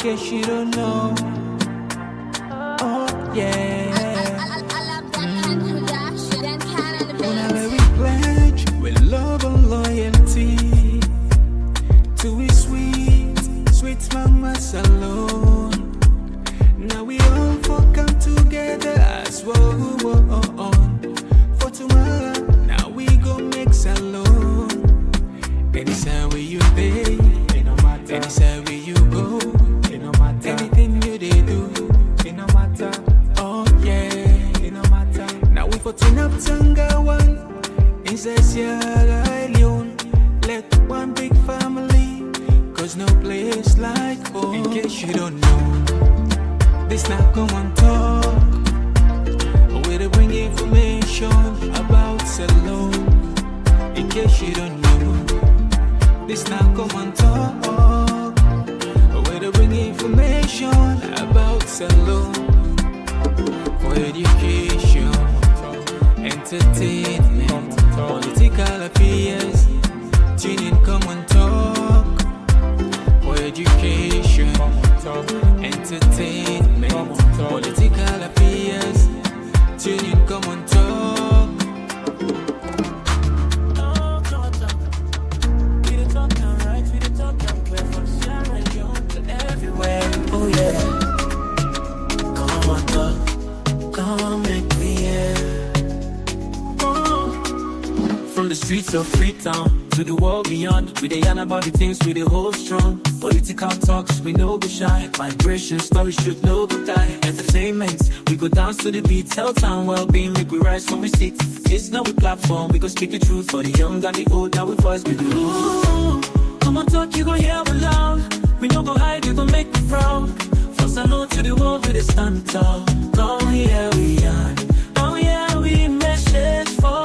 case you don't know. Oh yeah. Whenever we pledge with love and loyalty to his sweet mamas alone. Now we all for come together as one. For tomorrow, now we go make alone. Anytime where you day, anytime where you go, anything you they do, oh yeah, now we for turn up Tanga one, inside Sierra Leone, let one big family, cause no place like home. In case you don't know, this not Komon-Tok, where they bring information about Salon. In case you don't know, this now Komon-Tok, where they bring information about Salon. For education, entertainment, political affairs, tune in Komon-Tok. For education, entertainment, political affairs, tune in Komon-Tok. Oh yeah, come make me From the streets of Freetown to the world beyond, we dey yarn about the things we dey hold strong. Political talks, we no go shy. Migration stories should no go die. Entertainment, we go dance to the beat. Health and well-being, make we rise from the seat. It's not a platform, we go speak the truth for the young and the old. Now we voice with the rules. Komon-Tok, you go hear me loud. We no go hide, you gon' make me proud. From Salon to the world, we dey stand tall. Come here we are. Come here we message for.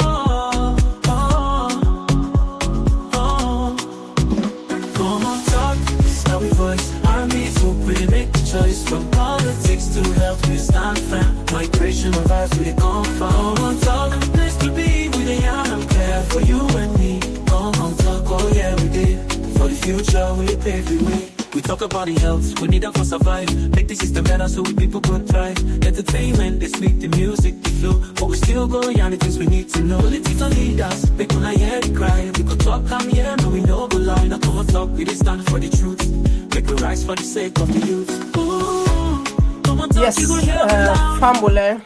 Komon-Tok, it's how we voice. Armies hope we make the choice. From politics to health, we stand firm. Migration of vibes, we dey confirm. Komon-Tok, place to be, we dey yarn care for you and me. Komon-Tok, oh yeah we did. For the future, we pave the way. We talk about the health, we need them for survive. Make the system better so we people could thrive. Entertainment, they speak the music, the flow. But we still go yarn the things we need to know. Political leaders, make when I hear the cry. We could talk, come here, no we no go lie. Not Komon-Tok, we dey stand for the truth. Make we rise for the sake of the youth. Ooh, Komon-Tok, Yes, you gon' hear me loud. family,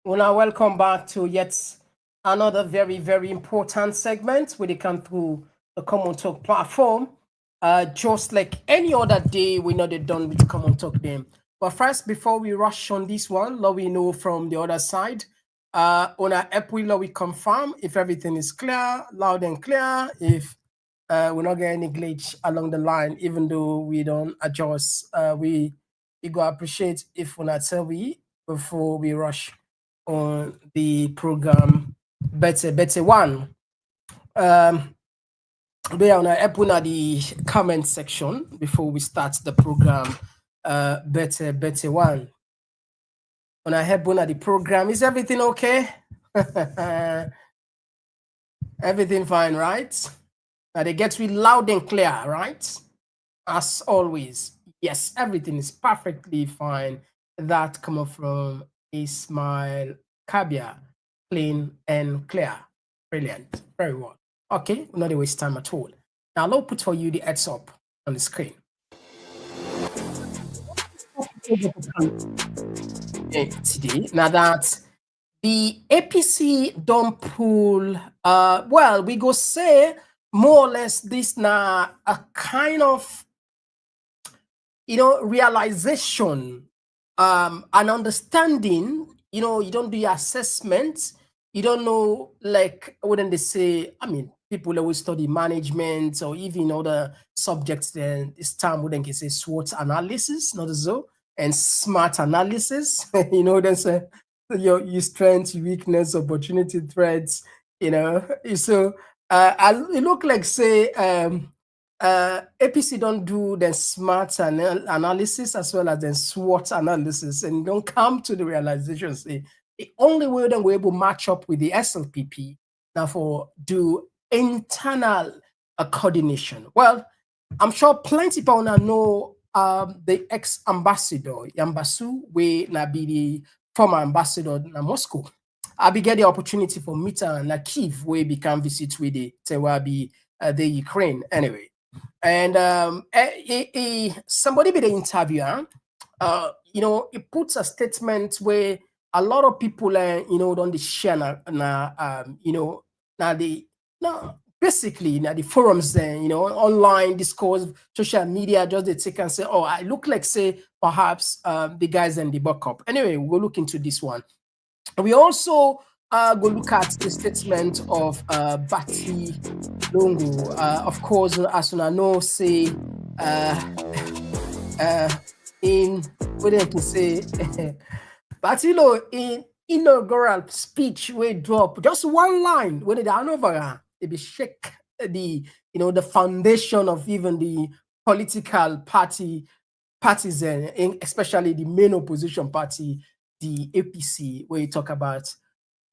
wanna welcome back to yet another very, very important segment where they come through the Komon-Tok platform. Just like any other day, we know they're done with Komon-Tok them. But first, before we rush on this one, let we know from the other side. On our app, we confirm if everything is clear, loud and clear. If we're not getting any glitch along the line, even though we don't adjust, we go appreciate if we not tell we before we rush on the program. Better one. We are gonna open at the comment section before we start the program. Better one. When I help one at the program, is everything okay? Everything fine, right? Now they get me loud and clear, right? As always. Yes, everything is perfectly fine. That coming from Ismail Kabia, clean and clear. Brilliant. Very well. Okay, not a waste time at all. Now, I'll put for you the heads up on the screen. Today, now that the APC don't pull, well, we go say more or less this now a kind of, realization, an understanding. You don't do your assessment. You don't know, like, wouldn't they say, people always study management or even other subjects, then this time wouldn't they say SWOT analysis, not so, and SMART analysis, there's your strengths, weakness, opportunity, threats, So it look like, say, APC don't do the SMART analysis as well as the SWOT analysis, and don't come to the realization, say, the only way that we're able to match up with the SLPP now for do internal coordination. Well, I'm sure plenty people now know the ex-ambassador Yambasu, we na be the former ambassador na Moscow. I be get the opportunity for meeting na Kiev, where become visit with the Tewabi, the Ukraine anyway. And somebody be the interviewer, it puts a statement where a lot of people, don't share basically the forums then, online discourse, social media, just they take and say, oh, I look like say perhaps the guys in the backup. Anyway, we'll look into this one. We also go look at the statement of Bati Longo. Of course, as I know, say in what I can say, Batilo in inaugural speech we drop just one line when it over it be shake the foundation of even the political parties, especially the main opposition party, the APC, where you talk about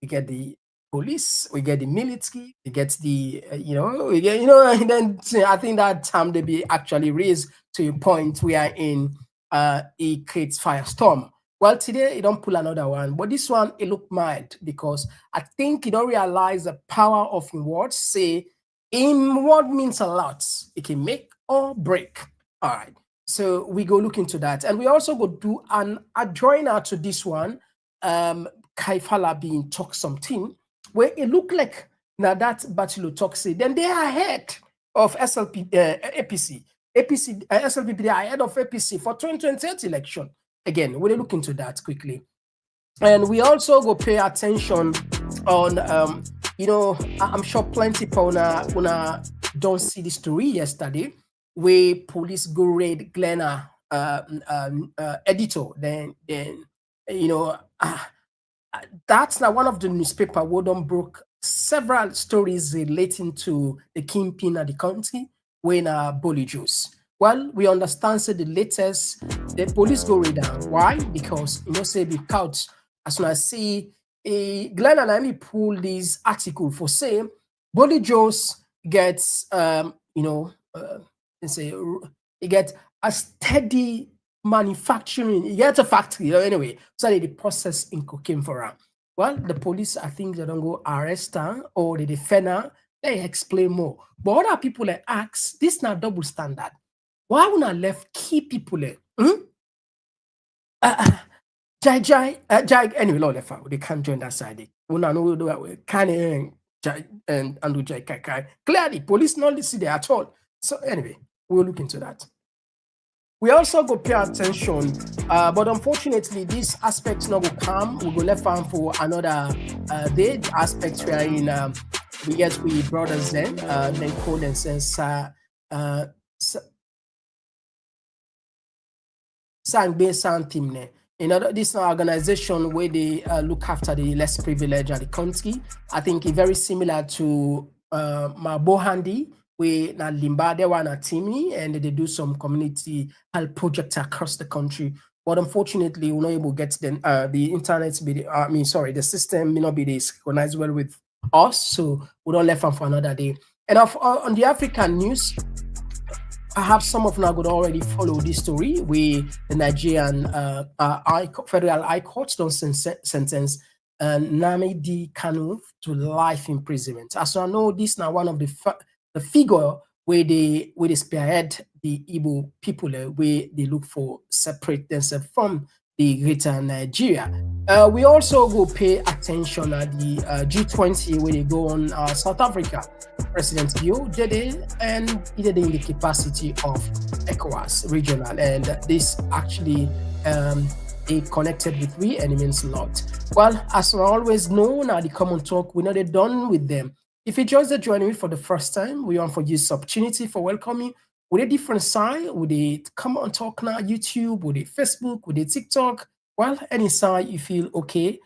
we get the police, we get the military, we get the and then I think that time they be actually raised to a point we are in it creates firestorm. Well, today it don't pull another one, but this one it look mad because I think you don't realize the power of in words. Say in word means a lot. It can make or break. All right. So we go look into that. And we also go do a joiner to this one. Kaifala being talk something where it look like now that Bachelor talk say, then they are ahead of APC. SLPP they are ahead of APC for 2028 election. Again, we'll look into that quickly. And we also go pay attention on I'm sure plenty people don't see the story yesterday where police go raid Glenna editor. Then that's now one of the newspaper who don't broke several stories relating to the kingpin of the country when bully Jews. Well, we understand the latest the police go raid down. Why? Because say the couch as soon as see Glenn and I pull this article for say Bully Joes gets say he get a steady manufacturing, he gets a factory anyway, so they process in cocaine for her. Well, the police, I think they don't go arrest her or they defend her, they explain more. But other people like ask, this not double standard. Why would I left key people there? Anyway, Lord, they can't join that side. When I know that can and do Jai Kai. Clearly, police not see there at all. So anyway, we'll look into that. We also go pay attention, but unfortunately, this aspect not will come. We go left arm for another day. The aspects we are in, we get we brothers then call themselves Sangbe Santimne. This organization where they look after the less privileged of the country. I think it's very similar to Mabohandi, where na Limba they want a team and they do some community help projects across the country. But unfortunately, we're not able to get the internet. The system may not be synchronized well with us, so we don't left them for another day. And on the African news, perhaps some of now would already follow this story where the Nigerian Federal High Court don't sentence Nnamdi Kanu to life imprisonment. As I know, this now one of the figure where they spearhead the Igbo people, where they look for separate themselves from the greater Nigeria. We also go pay attention at the G20 where they go on South Africa. President Bio did it, and he did it in the capacity of ECOWAS regional, and this actually they connected with we and it means a lot. Well, as we always know now, the Komon-Tok, we're not done with them. If you just join me for the first time, we want for this opportunity for welcoming with a different side, with the Komon-Tok now, YouTube, with the Facebook, with the TikTok. Well, any side you feel okay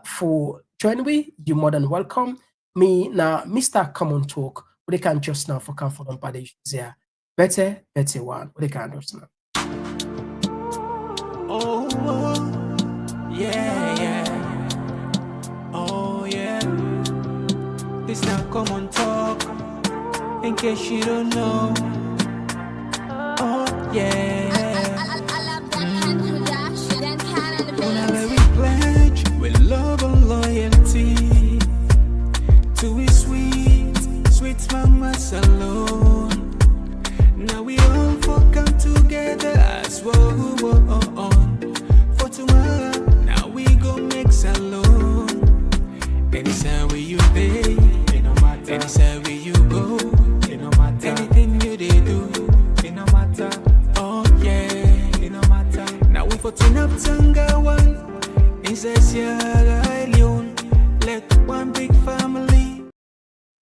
for joining me, you're more than welcome. Me now, Mr. Komon-Tok, they can just now for comfort on party there. Better one, they can just now. Oh, yeah. Oh, yeah. This now Komon-Tok, in case you don't know. Oh, yeah. putting up Tanga one. Inside Sierra Leone, like one big family.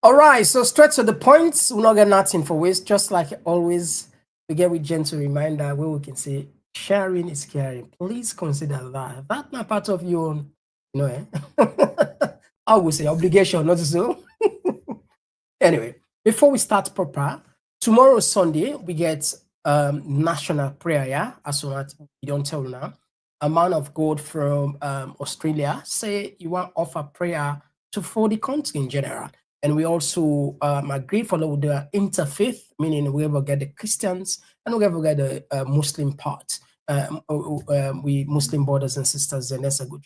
All right, so straight to the point. We'll not get nothing for waste. Just like always, we get with gentle reminder where we can say sharing is caring. Please consider that. That's not part of your own, I would say obligation, not so. Anyway, before we start proper, tomorrow Sunday we get national prayer. Yeah, as soon as we don't tell now. A man of God from Australia say you want to offer prayer for the country in general. And we also agree follow the interfaith, meaning we ever get the Christians and we ever get the Muslim part. We Muslim brothers and sisters, and that's a good.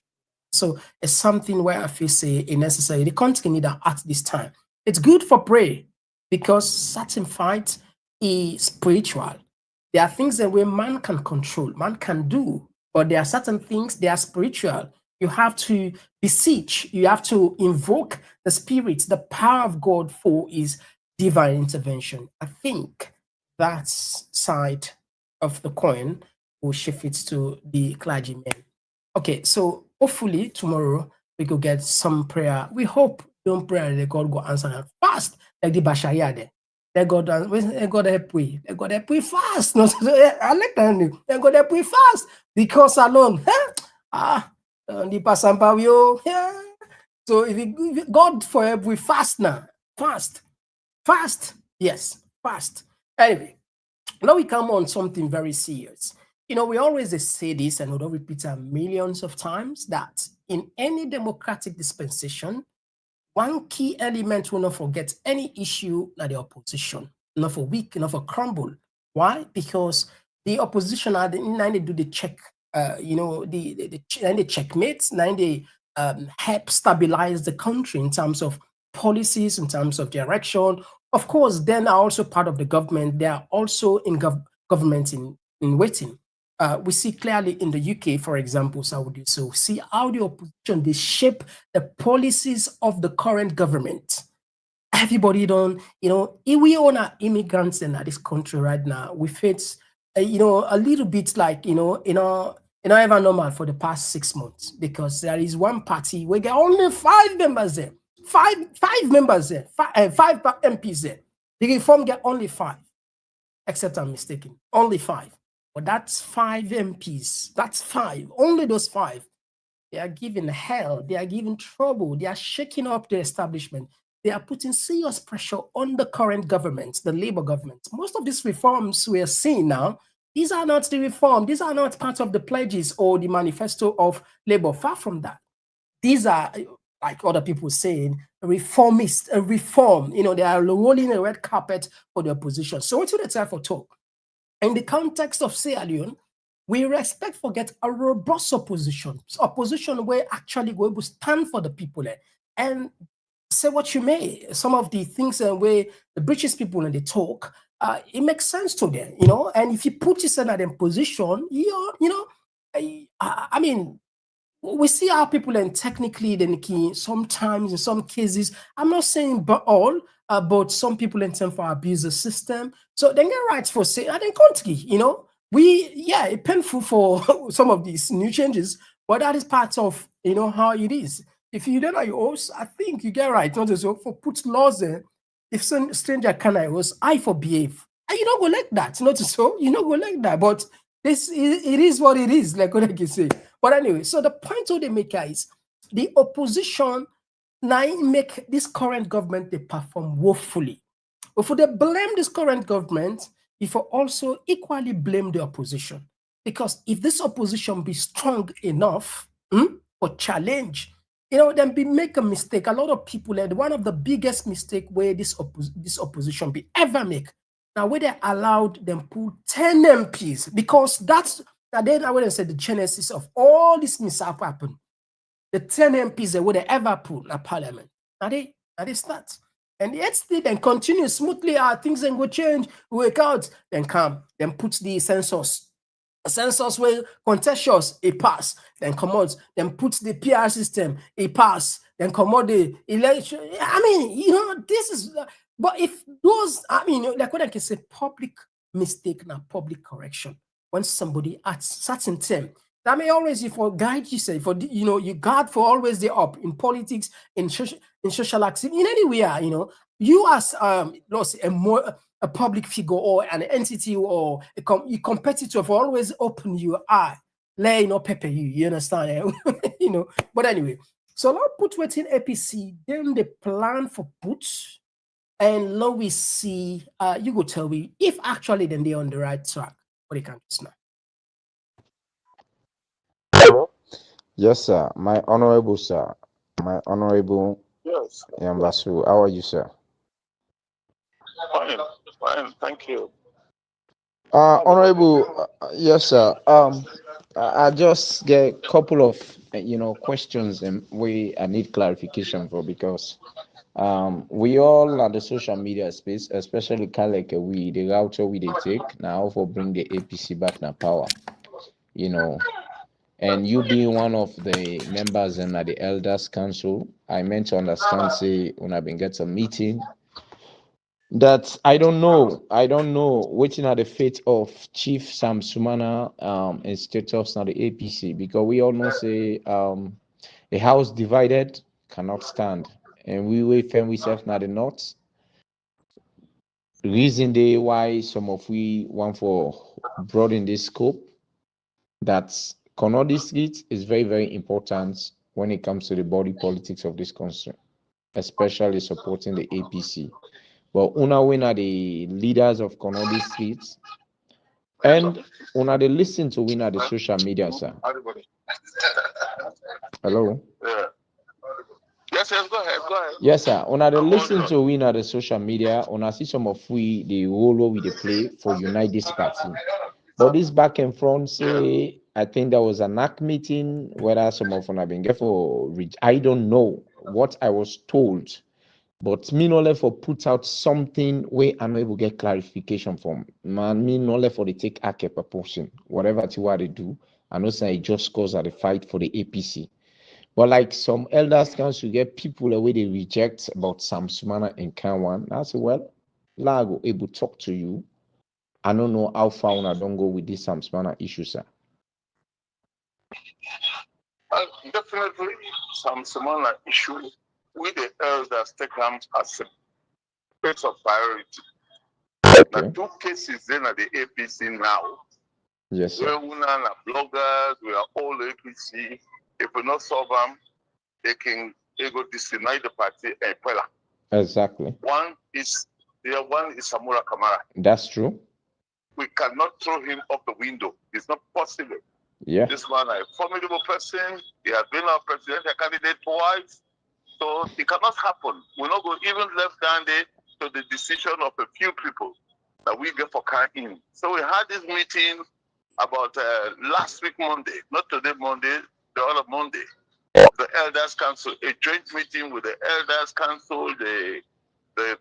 So it's something where I feel say it necessary. The country need that at this time. It's good for prayer because certain fight is spiritual. There are things that where man can control, man can do, but there are certain things they are spiritual. You have to beseech, you have to invoke the spirit, the power of God for his divine intervention. I think that side of the coin will shift it to the clergymen. Okay, so hopefully tomorrow we could get some prayer. We hope don't pray that God go answer them fast, like the Bashaya there. Let God help we. Let God help we fast. No, I like that. Let God help we fast because alone. The Pasampavio. Yeah. So if God for help we fast now. Fast. Yes, fast. Anyway, now we come on something very serious. We always say this and we'll repeat it millions of times that in any democratic dispensation, one key element will not forget any issue that the opposition, not for weak, not for crumble. Why? Because the opposition are now they do the check, the checkmates, now they help stabilize the country in terms of policies, in terms of direction. Of course, then are also part of the government. They are also in government in waiting. We see clearly in the UK, for example, Saudi. So see how the opposition, they shape the policies of the current government. Everybody don't, if we own our immigrants in this country right now, we face, a little bit like, ever normal for the past 6 months because there is one party, we get only 5 members there, five members there, five MPs there. The reform get only 5, except I'm mistaken, only 5. But that's 5 MPs. That's 5. Only those 5. They are giving hell. They are giving trouble. They are shaking up the establishment. They are putting serious pressure on the current government, the Labour government. Most of these reforms we are seeing now, these are not the reform. These are not part of the pledges or the manifesto of Labour. Far from that. These are, like other people saying, reformist, a reform. They are rolling a red carpet for the opposition. So what's the time for talk? In the context of Sierra Leone, we respect forget a robust opposition where actually go able to stand for the people and say what you may. Some of the things where the British people when they talk, it makes sense to them, And if you put yourself in that position, I mean, we see how people and technically then sometimes in some cases, I'm not saying but all, but some people in terms for abuse the system. So they get rights for say, and then country, it's painful for some of these new changes, but that is part of how it is. If you don't know your host, I think you get right. Not just for put laws there. If some stranger can I was I for behave. And you don't go like that. Not so you don't go like that. But it is what it is, like what I can say. But anyway, so the point of the maker is the opposition now make this current government they perform woefully. But for they blame this current government, if also equally blame the opposition. Because if this opposition be strong enough or challenge, then be make a mistake. A lot of people, and one of the biggest mistake where this opposition be ever make. Now, where they allowed them put 10 MPs, because that's then I would say the genesis of all this mishap happen. The 10 MPs that would ever put in a parliament. Now they start. And yet still then continue smoothly, things then go change, work out, then come, then put the census. The census will contentious, it pass, then come out, then put the PR system, it pass, then come out the election. I mean, this is, but if those, like what I can say, public mistake and public correction, when somebody at certain time, That may always you for guide you say for you guard for always the up in politics in social activity in anywhere you as let's say a public figure or an entity or a competitor for always open your eye lay pepper you understand but anyway so now put within APC then the plan for puts and now we see you go tell me if actually then they're on the right track what they can just now. Yes, sir. My honorable sir. My honorable Yes, Yambasu. How are you, sir? fine, fine, thank you. Honorable, yes, sir. I just get a couple of questions and I need clarification for because we all are the social media space, especially Kaleke, we the router we they take now for bring the APC back now power, you know. And you being one of the members in the elders council, I meant to understand say when I've been get a meeting that I don't know waiting at the fate of Chief Samsumana and status now the APC because we all know say a house divided cannot stand and we wait firm we self now the north reason they why some of we want for broaden this scope that Konodi Street is very, very important when it comes to the body politics of this country, especially supporting the APC. But una are the leaders of Konodi Street and una they listen to win at the social media, sir. Hello? Yeah. Yes, yes, go ahead, go ahead. Yes, sir. Una they listen to win at the social media, una see some of we the role where we they play for unite this party. But this back and front, say, I think there was an ACT meeting, whether some of them have been for, I don't know what I was told, but me no left for put out something where I'm able to get clarification from. Man, me no left for the take a proportion, whatever to what they do. I know say it just cause at the fight for the APC. But like some elders council get people away they reject about Samsumana and Kanwan. I say, well, Lago able to talk to you. I don't know how far I don't go with this Samsumana issue, sir. Definitely, some similar issue with the elders take them as a place of priority. Okay. The two cases then at the APC now, Yes, sir. where we are bloggers, we are all APC. If we not solve them, they go disunite the party and pella. Exactly. One is Samura Kamara. That's true. We cannot throw him off the window. It's not possible. Yeah. This man is a formidable person. He has been our presidential candidate twice. So it cannot happen. We're not going even left-handed to the decision of a few people that we get for in. So we had this meeting about last week Monday, not today Monday, the other Monday, of the Elders Council, a joint meeting with the Elders Council, the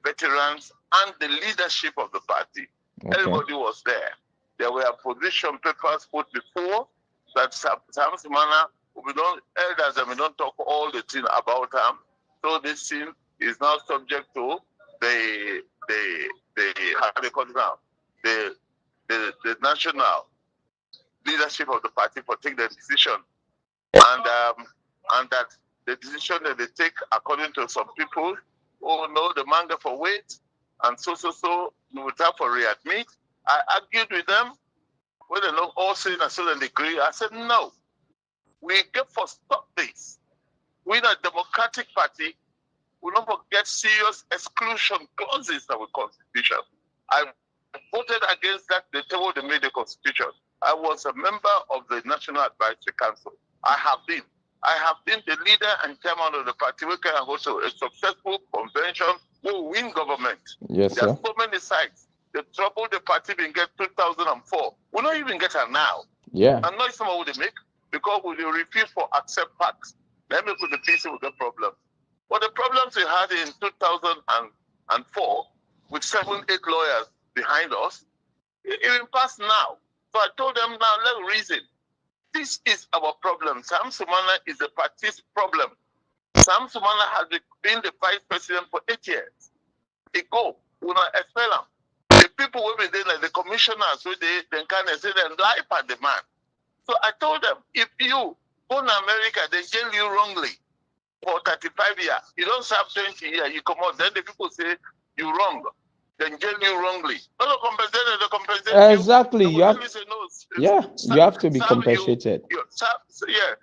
veterans, and the leadership of the party. Okay. Everybody was there. There were position papers put before that Samsumana, we don't elders and we don't talk all the thing about them. So this thing is now subject to the how do they call it now? The national leadership of the party for taking the decision. And that the decision that they take according to some people, oh no, the manga for weight, and so we would have for readmit. I argued with them, when they not all saying a certain degree. I said, no, we get for stop this. We're a democratic party. We don't forget serious exclusion clauses in our constitution. I voted against that the table they made the constitution. I was a member of the National Advisory Council. I have been the leader and chairman of the party. We can go to a successful convention. We'll win government. Yes, There sir. are so many sites. The trouble the party been get 2004. We don't even get her now. Yeah. And not someone would make because we refuse for accept pacts. Let me put the PC with the problem. But the problems we had in 2004 with 7-8 lawyers behind us, it even passed now. So I told them now, let's reason. This is our problem. Samsumana is the party's problem. Samsumana has been the vice president for 8 years. He go, we not expel him. The people will be there, like the commissioners, who they can say they lie at the man. So I told them, if you go to America, they jail you wrongly for 35 years. You don't serve 20 years, you come out. Then the people say you wrong. Then jail you wrongly. No, no, compensate, they compensate Exactly. you. You have, Say, no, yeah, you have to be compensated. Yeah,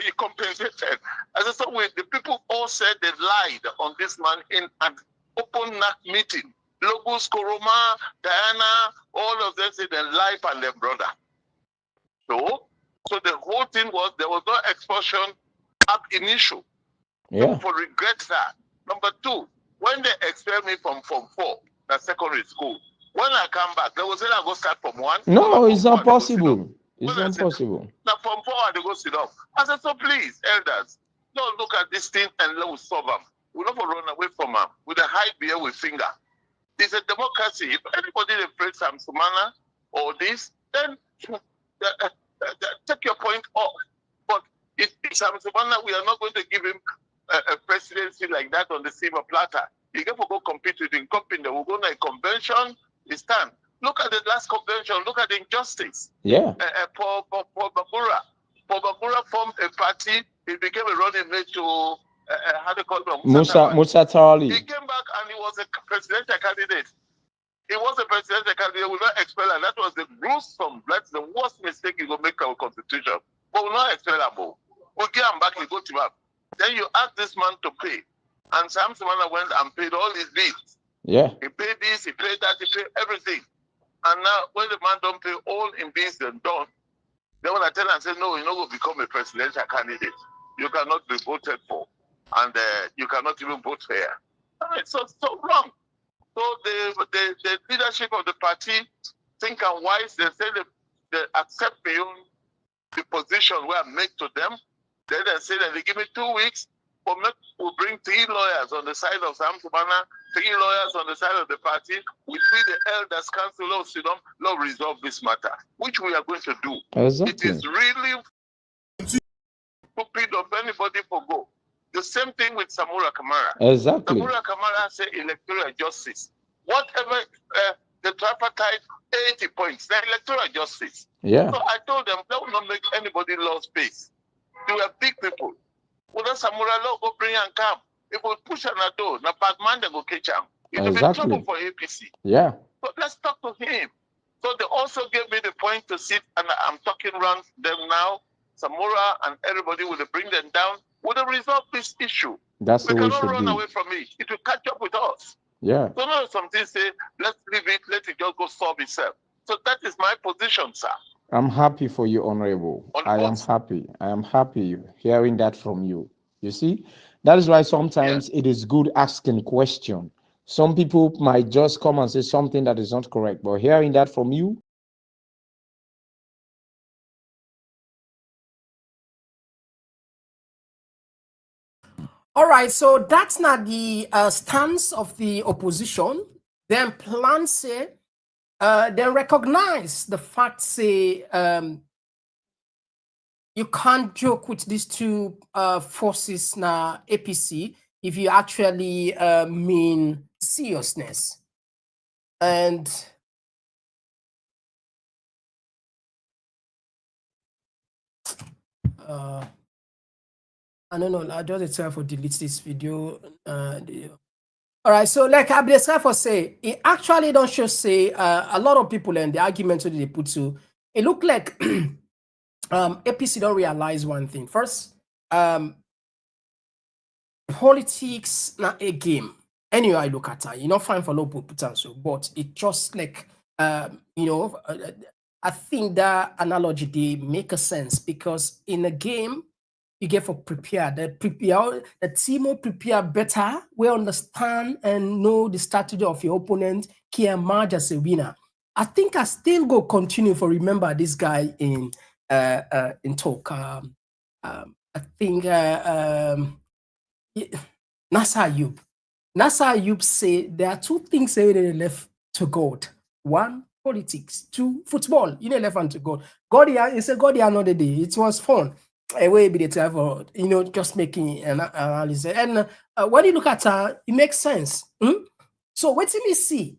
you compensated. As I said, the people all said they lied on this man in an open NAC meeting. Logos, Koroma, Diana, all of them said they lied and their brother. So the whole thing was there was no expulsion ab initio. Yeah. For regret that. Number two, when they expelled me from Form 4, that secondary school, when I come back, they will say I go start from 1. No, it's not possible. It's not possible. Now from 4 I go sit up. I said, so please, elders, don't look at this thing and let us solve them. We don't run away from them with a high beer with finger. It's a democracy. If anybody afraid Samsumana or this, then take your point off. But if Samsumana, we are not going to give him a presidency like that on the silver platter. You get to go compete with the incumbent. We'll go to a convention. It's time. Look at the last convention. Look at the injustice. Yeah. Paul Bagura. Paul Bagura formed a party. He became a running mate to how they call him? Musa Tawali. He came back and he was a presidential candidate. He was a presidential candidate. We will not expel him. That was the gruesome. That's the worst mistake you will make our constitution. But we'll not expel him. We'll get him back and go to him. Then you ask this man to pay. And Samsumana went and paid all his bills. Yeah. He paid this, he paid that, he paid everything. And now when the man don't pay all in bills and done, then when I tell him, I say, no, you're not going to become a presidential candidate. You cannot be voted for. And you cannot even vote here. I mean, so wrong. So the leadership of the party think and wise. They say they accept beyond the position where I make to them. Then they say that they give me 2 weeks. For me, we'll bring 3 lawyers on the side of Samsumana, 3 lawyers on the side of the party. We treat the elders council of Sidon, Lord, resolve this matter, which we are going to do. Exactly. It is really stupid of anybody for go. The same thing with Samura Kamara. Exactly. Samura Kamara said electoral justice. Whatever the tripartite 80 points, the electoral justice. Yeah. So I told them that will not make anybody lose space. They were big people. Well, Samura law go bring and come. If we push on a door, na bad man they go catch him. It will be trouble for APC. Yeah. So let's talk to him. So they also gave me the point to sit, and I'm talking around them now. Samura and everybody will bring them down. Will they resolve this issue? That's the way it cannot should run be. away from it. It will catch up with us. Yeah. So now something say, let's leave it, let it just go solve itself. So that is my position, sir. I'm happy for you, Honorable. I am happy. I am happy hearing that from you. You see, that is why sometimes it is good asking question. Some people might just come and say something that is not correct, but hearing that from you. All right, so that's not the stance of the opposition. Then plan say, they recognize the fact say you can't joke with these two forces now APC if you actually mean seriousness. And I don't know, I just try to delete this video. All right, so like I try for say, it actually don't show say a lot of people and the arguments that they put to, it look like APC don't realize one thing. First, politics not a game. Anyway, I look at it, you know, fine for low potential, but it just like you know, I think that analogy they make a sense because in a game you get for prepare. The team will prepare better. We understand and know the strategy of your opponent. Can emerge as a winner. I think I still go continue for remember this guy in talk. I think Nasser Ayub. Nasser Ayub say there are 2 things that they left to God. 1, politics. 2, football. You know, left and to God. God, he said God another day. It was fun. Away be the time for, you know, just making an analysis. And when you look at it makes sense. So what do we see?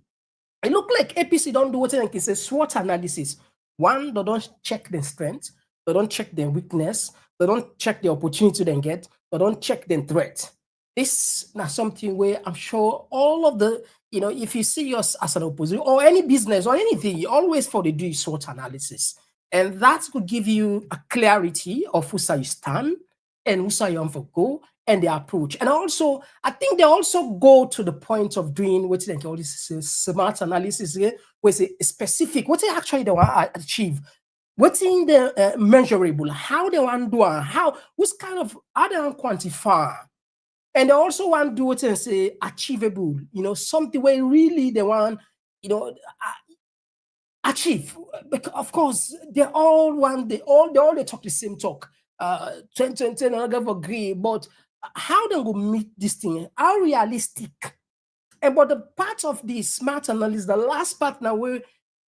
It look like APC don't do what they say SWOT analysis. 1, they don't check the strength. They don't check their weakness. They don't check the opportunity they get. They don't check the threat. This is not something where I'm sure all of the, if you see us as an opposition or any business or anything, you always for the do SWOT analysis. And that could give you a clarity of who you stand and who you want to go and the approach. And also, I think they also go to the point of doing what they call this smart analysis, where it's specific, what they actually they want to achieve. What's in the measurable, how they want to do, how they want to quantify. And they also want to do it and say achievable, something where really they want, achieve. Because of course, they all they talk the same talk. 2020 and I agree, but how they go meet this thing? How realistic? And but the part of the smart analysis, the last part now where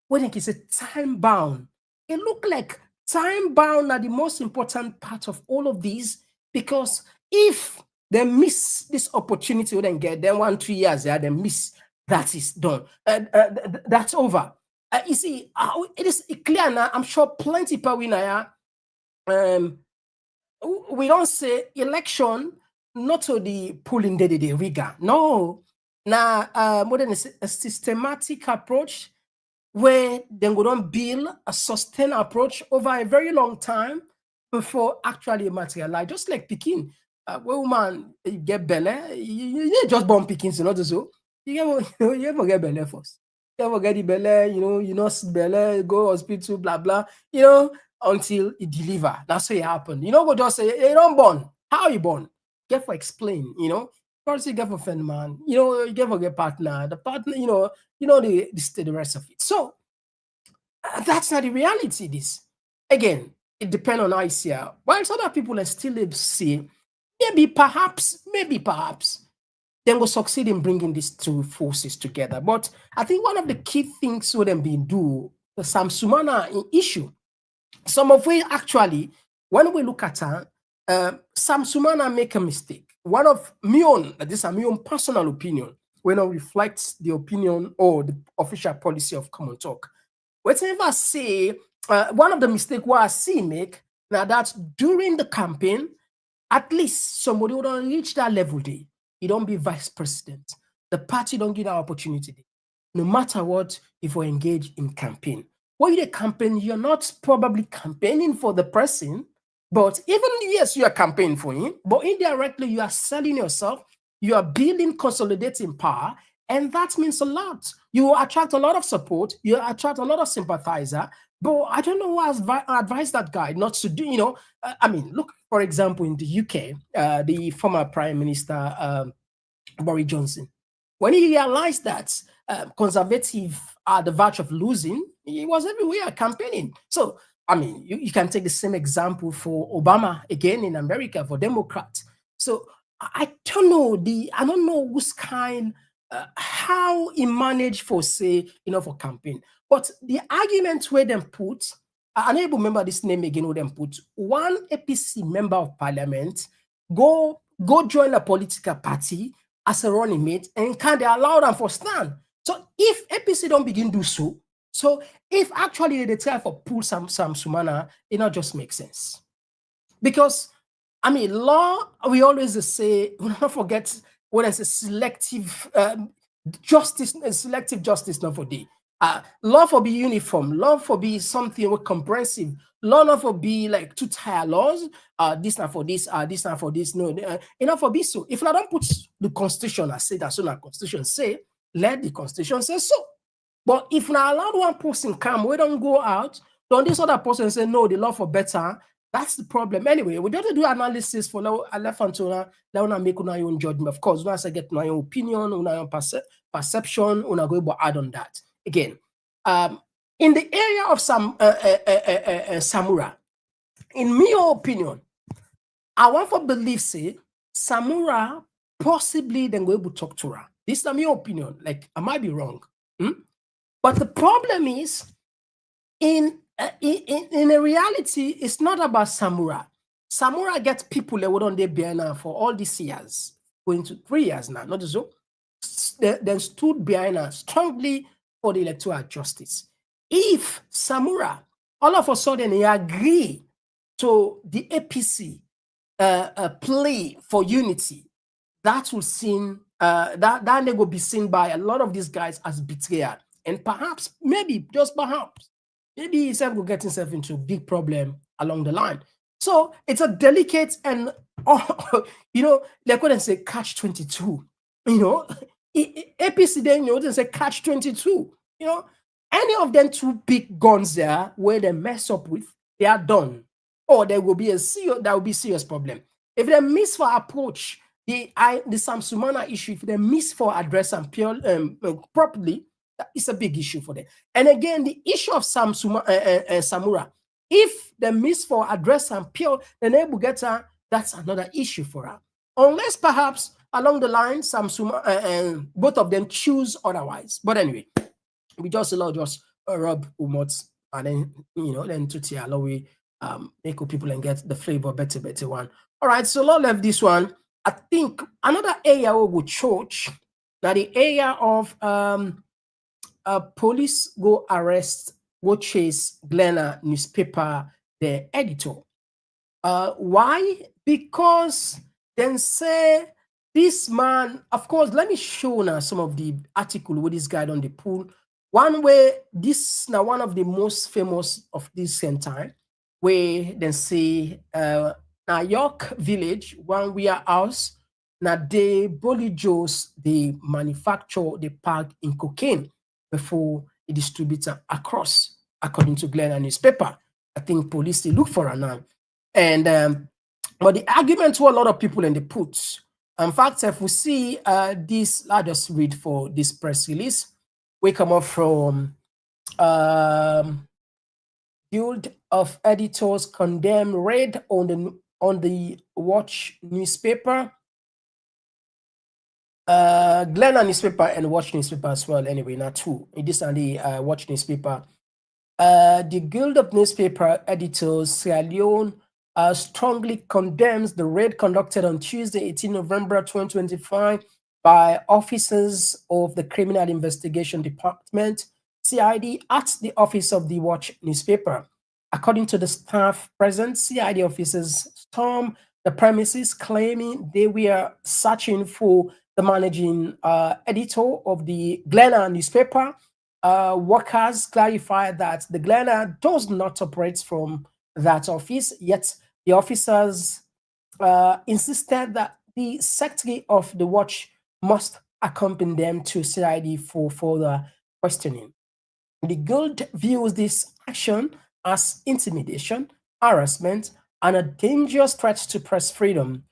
when it is a time bound, it look like time bound are the most important part of all of these, because if they miss this opportunity, they get then 1-2 years, they miss, that is done. That's over. You see, it is clear now. I'm sure plenty people we don't say election not to the pulling the rigor. No, now more than a systematic approach where they go on build a sustained approach over a very long time before actually materialize. Just like picking, where woman get belly, you just born picking, so not so. You ever get belly first. You ever get the belly, you know, belly, go hospital, blah blah, until it deliver. That's what it happen. Go just say, hey, you don't born. How you born? Get for explain, First you get for friend man, you get for get partner, the partner, the rest of it. So that's not the reality. This again, it depends on how you see it. While other people are still see, maybe perhaps then will succeed in bringing these two forces together. But I think one of the key things would then be do the Samsumana issue. Some of we actually, when we look at her, Samsumana make a mistake. One of this is my own personal opinion, when I reflect the opinion or the official policy of Komon-Tok. Whatever I say, one of the mistakes what I see make, now that during the campaign, at least somebody would reach that level there. You don't be vice president. The party don't give that opportunity. No matter what, if we engage in campaign. When you campaign, you're not probably campaigning for the person, but even yes, you are campaigning for him, but indirectly you are selling yourself, you are building, consolidating power, and that means a lot. You attract a lot of support, you attract a lot of sympathizer, but I don't know who advised that guy not to do, look, for example, in the UK, the former Prime Minister, Boris Johnson, when he realized that conservative are the verge of losing, he was everywhere campaigning. So, you can take the same example for Obama, again, in America, for Democrats. So, I don't know whose kind, how he managed for, say, for campaign. But the argument where them put, I don't remember this name again, where them put, one APC member of parliament go join a political party as a running mate, and can they allow them for stand? So if APC don't begin do so if actually they try for pull Samsumana, it not just makes sense. Because law, we always say, we don't forget when it's a selective justice, not for day. Law for be uniform, law for be something comprehensive, law not for be like two tier laws, this not for this, this not for this, no, enough for be so. If I don't put the constitution, I say that's what the constitution say, let the constitution say so. But if now allow one person come, we don't go out, don't this other person say no, the law for better, that's the problem. Anyway, we don't do analysis for now. I left until now make your own judgment. Of course, once I get my own opinion, my own perception, I go to add on that. Again, in the area of Samura, in my opinion, I want to believe say Samura possibly then go able to talk to her. This is my opinion. Like I might be wrong, but the problem is in a reality, it's not about Samura. Samura gets people that were on their behind for all these years, going to 3 years now, not so. Then stood behind her strongly for the electoral justice. If Samura all of a sudden he agree to the APC play for unity, that will seen that they will be seen by a lot of these guys as betrayal, and perhaps, maybe just perhaps, maybe himself will get himself into a big problem along the line. So it's a delicate and they couldn't say catch 22. APC then they say catch 22. Any of them two big guns there where they mess up with, they are done, or there will be serious problem if they miss for approach the Samsumana issue. If they miss for address and properly, it's a big issue for them. And again, the issue of Samura, if they miss for address and pure, then they will get her. That's another issue for her. Unless perhaps along the line, Samsuma, both of them choose otherwise. But anyway, we just allow rub umots and then to allow we make people and get the flavor better one. All right, so let's leave this one. I think another area we would church now the area of police go arrest, go chase Glenna newspaper, the editor. Why? Because then say this man, of course, let me show now some of the article with this guy on the pool. One way, this now one of the most famous of this same time, where they say now York Village, one warehouse, now they Joes, they manufacture, they pack in cocaine before it distributes across, according to Glenna newspaper. I think police they look for her now. And but the argument to a lot of people in the puts. In fact, if we see this, I'll just read for this press release. We come up from Guild of Editors condemn raid on the Watch newspaper. Glenna newspaper and Watch newspaper as well. Anyway, not two. This and the Watch newspaper. The Guild of Newspaper Editors Sierra Leone strongly condemns the raid conducted on Tuesday, 18 November 2025 by officers of the Criminal Investigation Department, CID, at the office of the Watch newspaper. According to the staff present, CID officers stormed the premises, claiming they were searching for the managing editor of the Glenna newspaper. Workers clarified that the Glenna does not operate from that office, yet the officers insisted that the secretary of the Watch must accompany them to CID for further questioning. The Guild views this action as intimidation, harassment, and a dangerous threat to press freedom.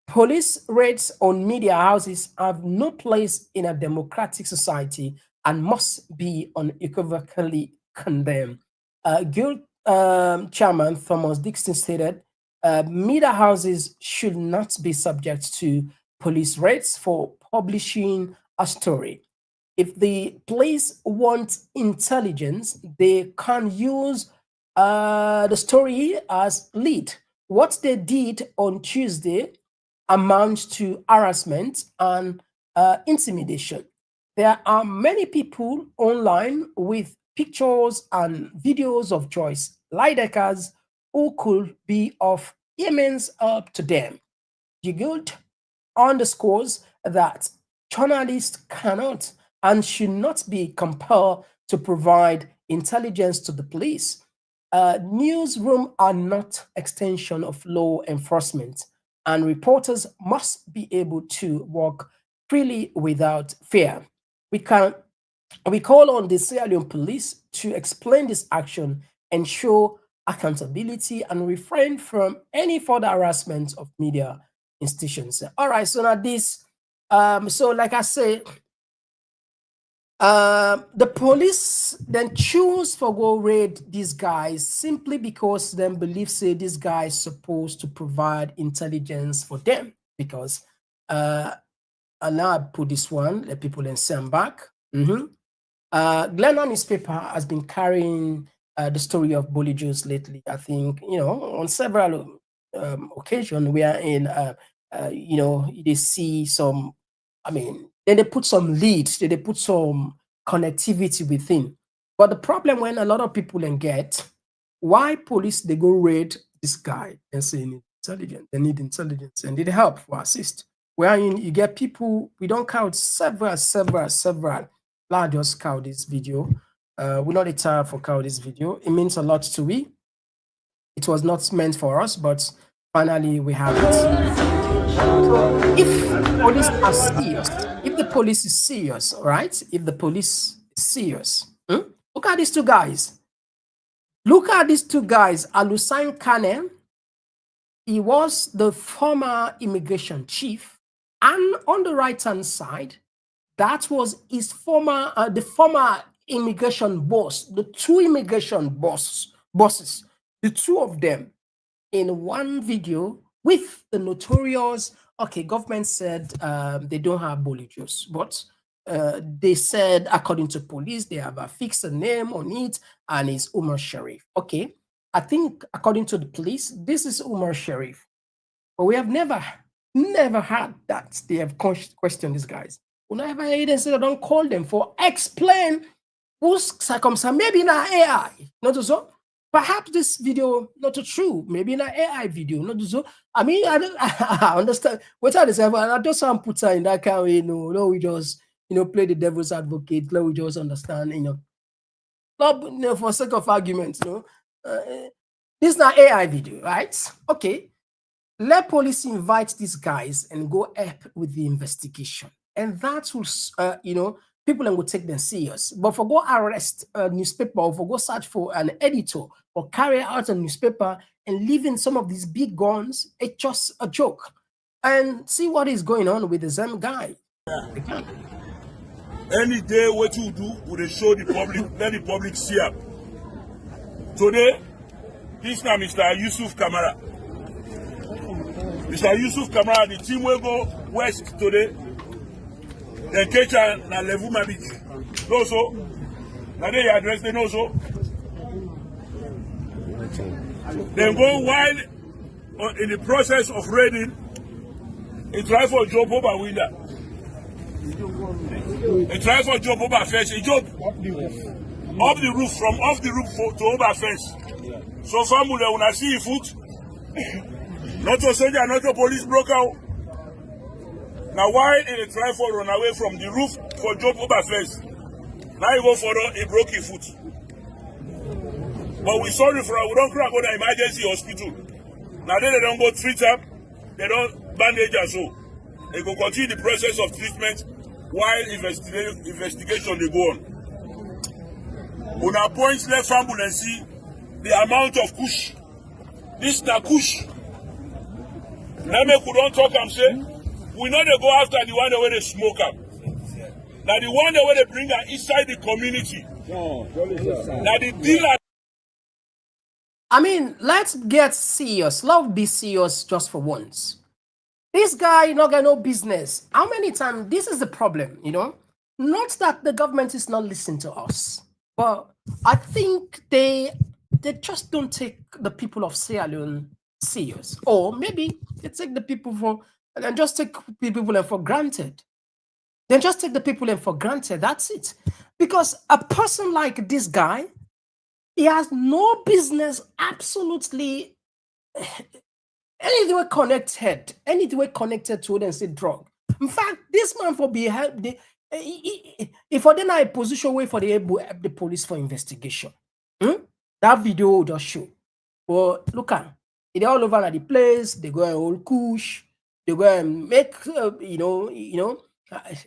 Police raids on media houses have no place in a democratic society and must be unequivocally condemned. Guild Chairman Thomas Dixon stated, media houses should not be subject to police raids for publishing a story. If the police want intelligence, they can use the story as lead. What they did on Tuesday amounts to harassment and intimidation. There are many people online with pictures and videos of Joyce Lydeckers who could be of immense help to them. The Guild underscores that journalists cannot and should not be compelled to provide intelligence to the police. Newsrooms are not extension of law enforcement, and reporters must be able to work freely without fear. We call on the Sierra Leone police to explain this action and show accountability and refrain from any further harassment of media institutions. All right, so now this, so like I say, the police then choose for go raid these guys simply because them believe say this guy is supposed to provide intelligence for them. Because and now I put this one, let people then send back. Glenna newspaper has been carrying the story of Bully Juice lately. I think, on several occasions we are in, they see some, then they put some leads, they put some connectivity within. But the problem when a lot of people then get, why police they go raid this guy and say they need intelligence and need help for assist. Where you get people, we don't count several. Let's just count this video. We're not the time for count this video. It means a lot to me. It was not meant for us, but finally we have it. If police are serious, if the police is serious, right? If the police is serious, look at these two guys. Look at these two guys. Alusain Kane, he was the former immigration chief, and on the right-hand side, that was his former, the former immigration boss, the two immigration bosses, the two of them in one video with the notorious, okay, government said they don't have bully juice, but they said, according to police, they have fixed a name on it, and it's Umar Sharif. Okay, I think according to the police, this is Umar Sharif, but we have never had that. They have questioned these guys. Whenever they say don't call them for explain who's circumcised, maybe in an AI, not so. Perhaps this video not true, maybe in an AI video, not so. I mean, I understand what I say, but I just want to put her in that kind of, no, we just play the devil's advocate. We just understand, not for sake of argument, this is not AI video, right? Okay, let police invite these guys and go up with the investigation, and that will, people will take them serious. But for go arrest a newspaper or for go search for an editor or carry out a newspaper and leaving some of these big guns, it's just a joke. And see what is going on with the same guy. Any day, what you do, will show the public, let the public see up. Today, this now Mr. Yusuf Kamara. Mr. Yusuf Kamara, the team will go west today. Then catch na level my beach. No so. Now they address the no so. Then go while in the process of raiding, he try for job over window. He try for job over fence. He jump up the roof from off the roof to over fence. So family when I see foot, not to soldier, not to police broke out. Now while he try for run away from the roof for jump over fence, now he go for he broke his foot. But we sorry for we don't crack on the emergency hospital. Now they don't go treat up, they don't bandage and so. They go continue the process of treatment while investigation they go on. On our points left ambulance see the amount of kush. This na kush. Now me could don't talk and say, we know they go after the one where they smoke up. Now the one where they bring her inside the community. Now the dealer. I mean, let's get serious. Let's be serious just for once. This guy not got no business. How many times? This is the problem, Not that the government is not listening to us, but I think they just don't take the people of Sierra Leone serious. Or maybe they take the people and just take people for granted. They just take the people for granted. That's it. Because a person like this guy, he has no business absolutely anything connected to them say drug. In fact, this man for be helped. If I then a position way for the police for investigation, that video will just show. But look at it all over at the place. They go and hold kush. They go and make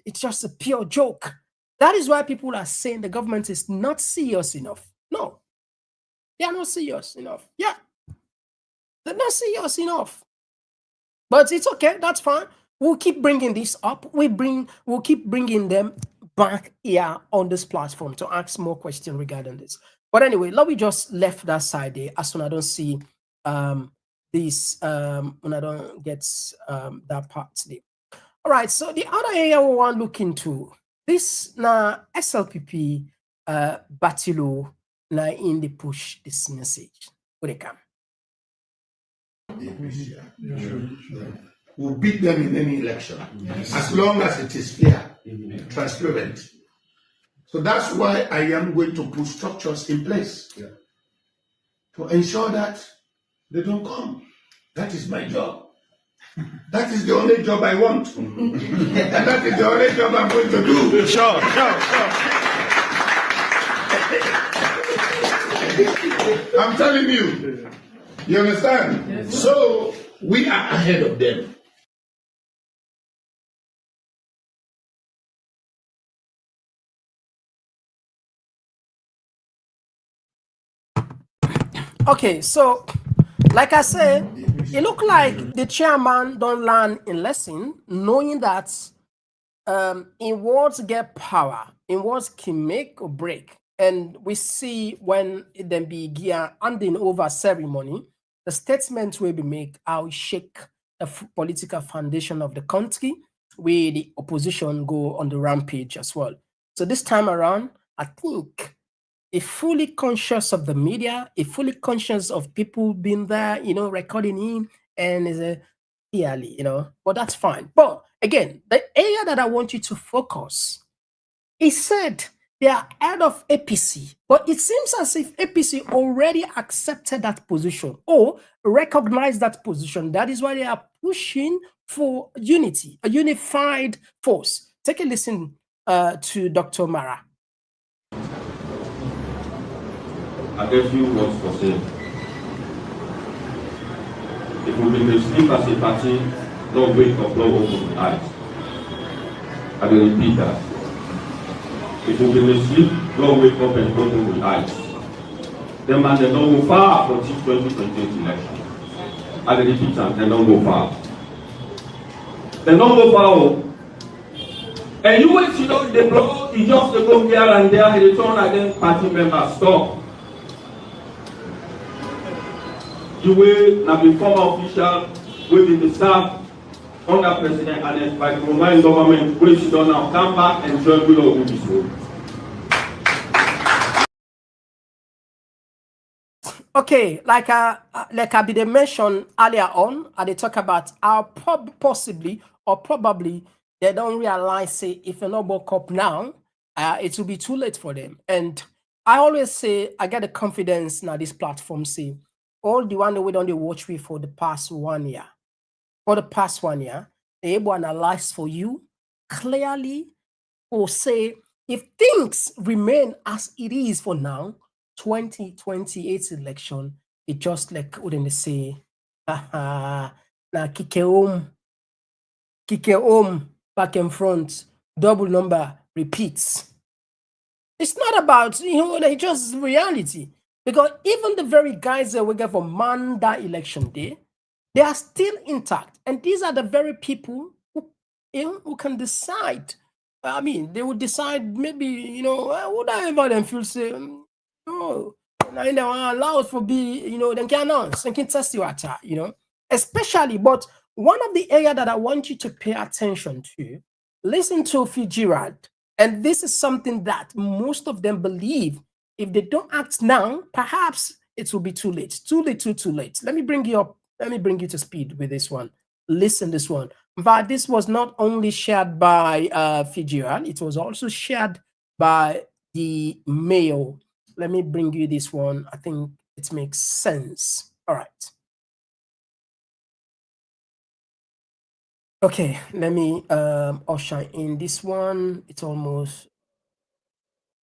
it's just a pure joke. That is why people are saying the government is not serious enough. No, they are not serious enough. Yeah, they're not serious enough. But it's okay. That's fine. We'll keep bringing this up. We'll keep bringing them back here on this platform to ask more questions regarding this. But anyway, let me just left that side there as soon as I don't see this when I don't get that part there. All right, so the other area we want to look into this now SLPP Batilo now in the push this message. Where they come. We'll beat them in any election as long as it is fair, transparent. So that's why I am going to put structures in place to ensure that They don't come. That is my job. That is the only job I want. And that is the only job I'm going to do. Sure. I'm telling you. You understand? Yes. So we are ahead of them. Okay, so like I said, it looked like the chairman don't learn a lesson, knowing that in words get power, in words can make or break. And we see when it then be handing over ceremony, the statement will be made, I'll shake the political foundation of the country, where the opposition go on the rampage as well. So this time around, I think if fully conscious of the media, if fully conscious of people being there, recording him, and is a clearly, but that's fine. But again, the area that I want you to focus, he said they are head of APC, but it seems as if APC already accepted that position or recognized that position. That is why they are pushing for unity, a unified force. Take a listen to Dr. Mara. I guess you words for sale. If we been asleep as a party, don't wake up, don't open the eyes. I will repeat that. If we been asleep, don't wake up and open the eyes. The man they don't go far for 2028 election. I will repeat that, they don't go far. They don't go far. And you wait, they blow, you just go here and there, and they turn against party members. Stop. You will not be former official within the staff under President and by the Komon government, which don't now come back and join below with this role. Okay, like I did mention earlier on, they talk about how possibly or probably they don't realize, say, if they not woke up now, it will be too late for them. And I always say, I get the confidence now this platform, say, all the one that we don't watch me for the past 1 year. For the past 1 year, they're able to analyze for you clearly or say, if things remain as it is for now, 2028 election, it just like wouldn't they say, now kick home, back and front, double number repeats. It's not about, it's just reality. Because even the very guys that we get for Manda election day, they are still intact. And these are the very people who can decide. I mean, they would decide maybe, whatever them feel say, no, they allow us for be, they can announce, they can test you at, especially. But one of the areas that I want you to pay attention to, listen to Fitzgerald. And this is something that most of them believe. If they don't act now, perhaps it will be too late. Too late. Let me bring you up. Let me bring you to speed with this one. Listen, this one. But this was not only shared by Fitzgerald, it was also shared by the Mayo. Let me bring you this one. I think it makes sense. All right. Okay, let me usher in this one. It's almost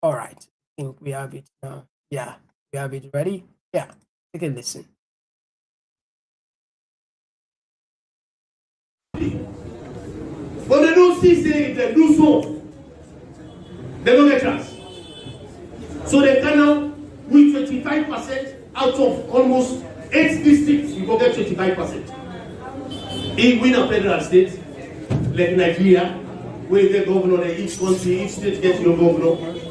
all right. I think we have it now. Yeah, we have it ready. Yeah, take a listen. But they don't see say if they do so, they don't get chance. So they can now win 25% out of almost 8 districts. You go get 25%. If win a federal state like Nigeria, where the governor, each country, each state gets your governor.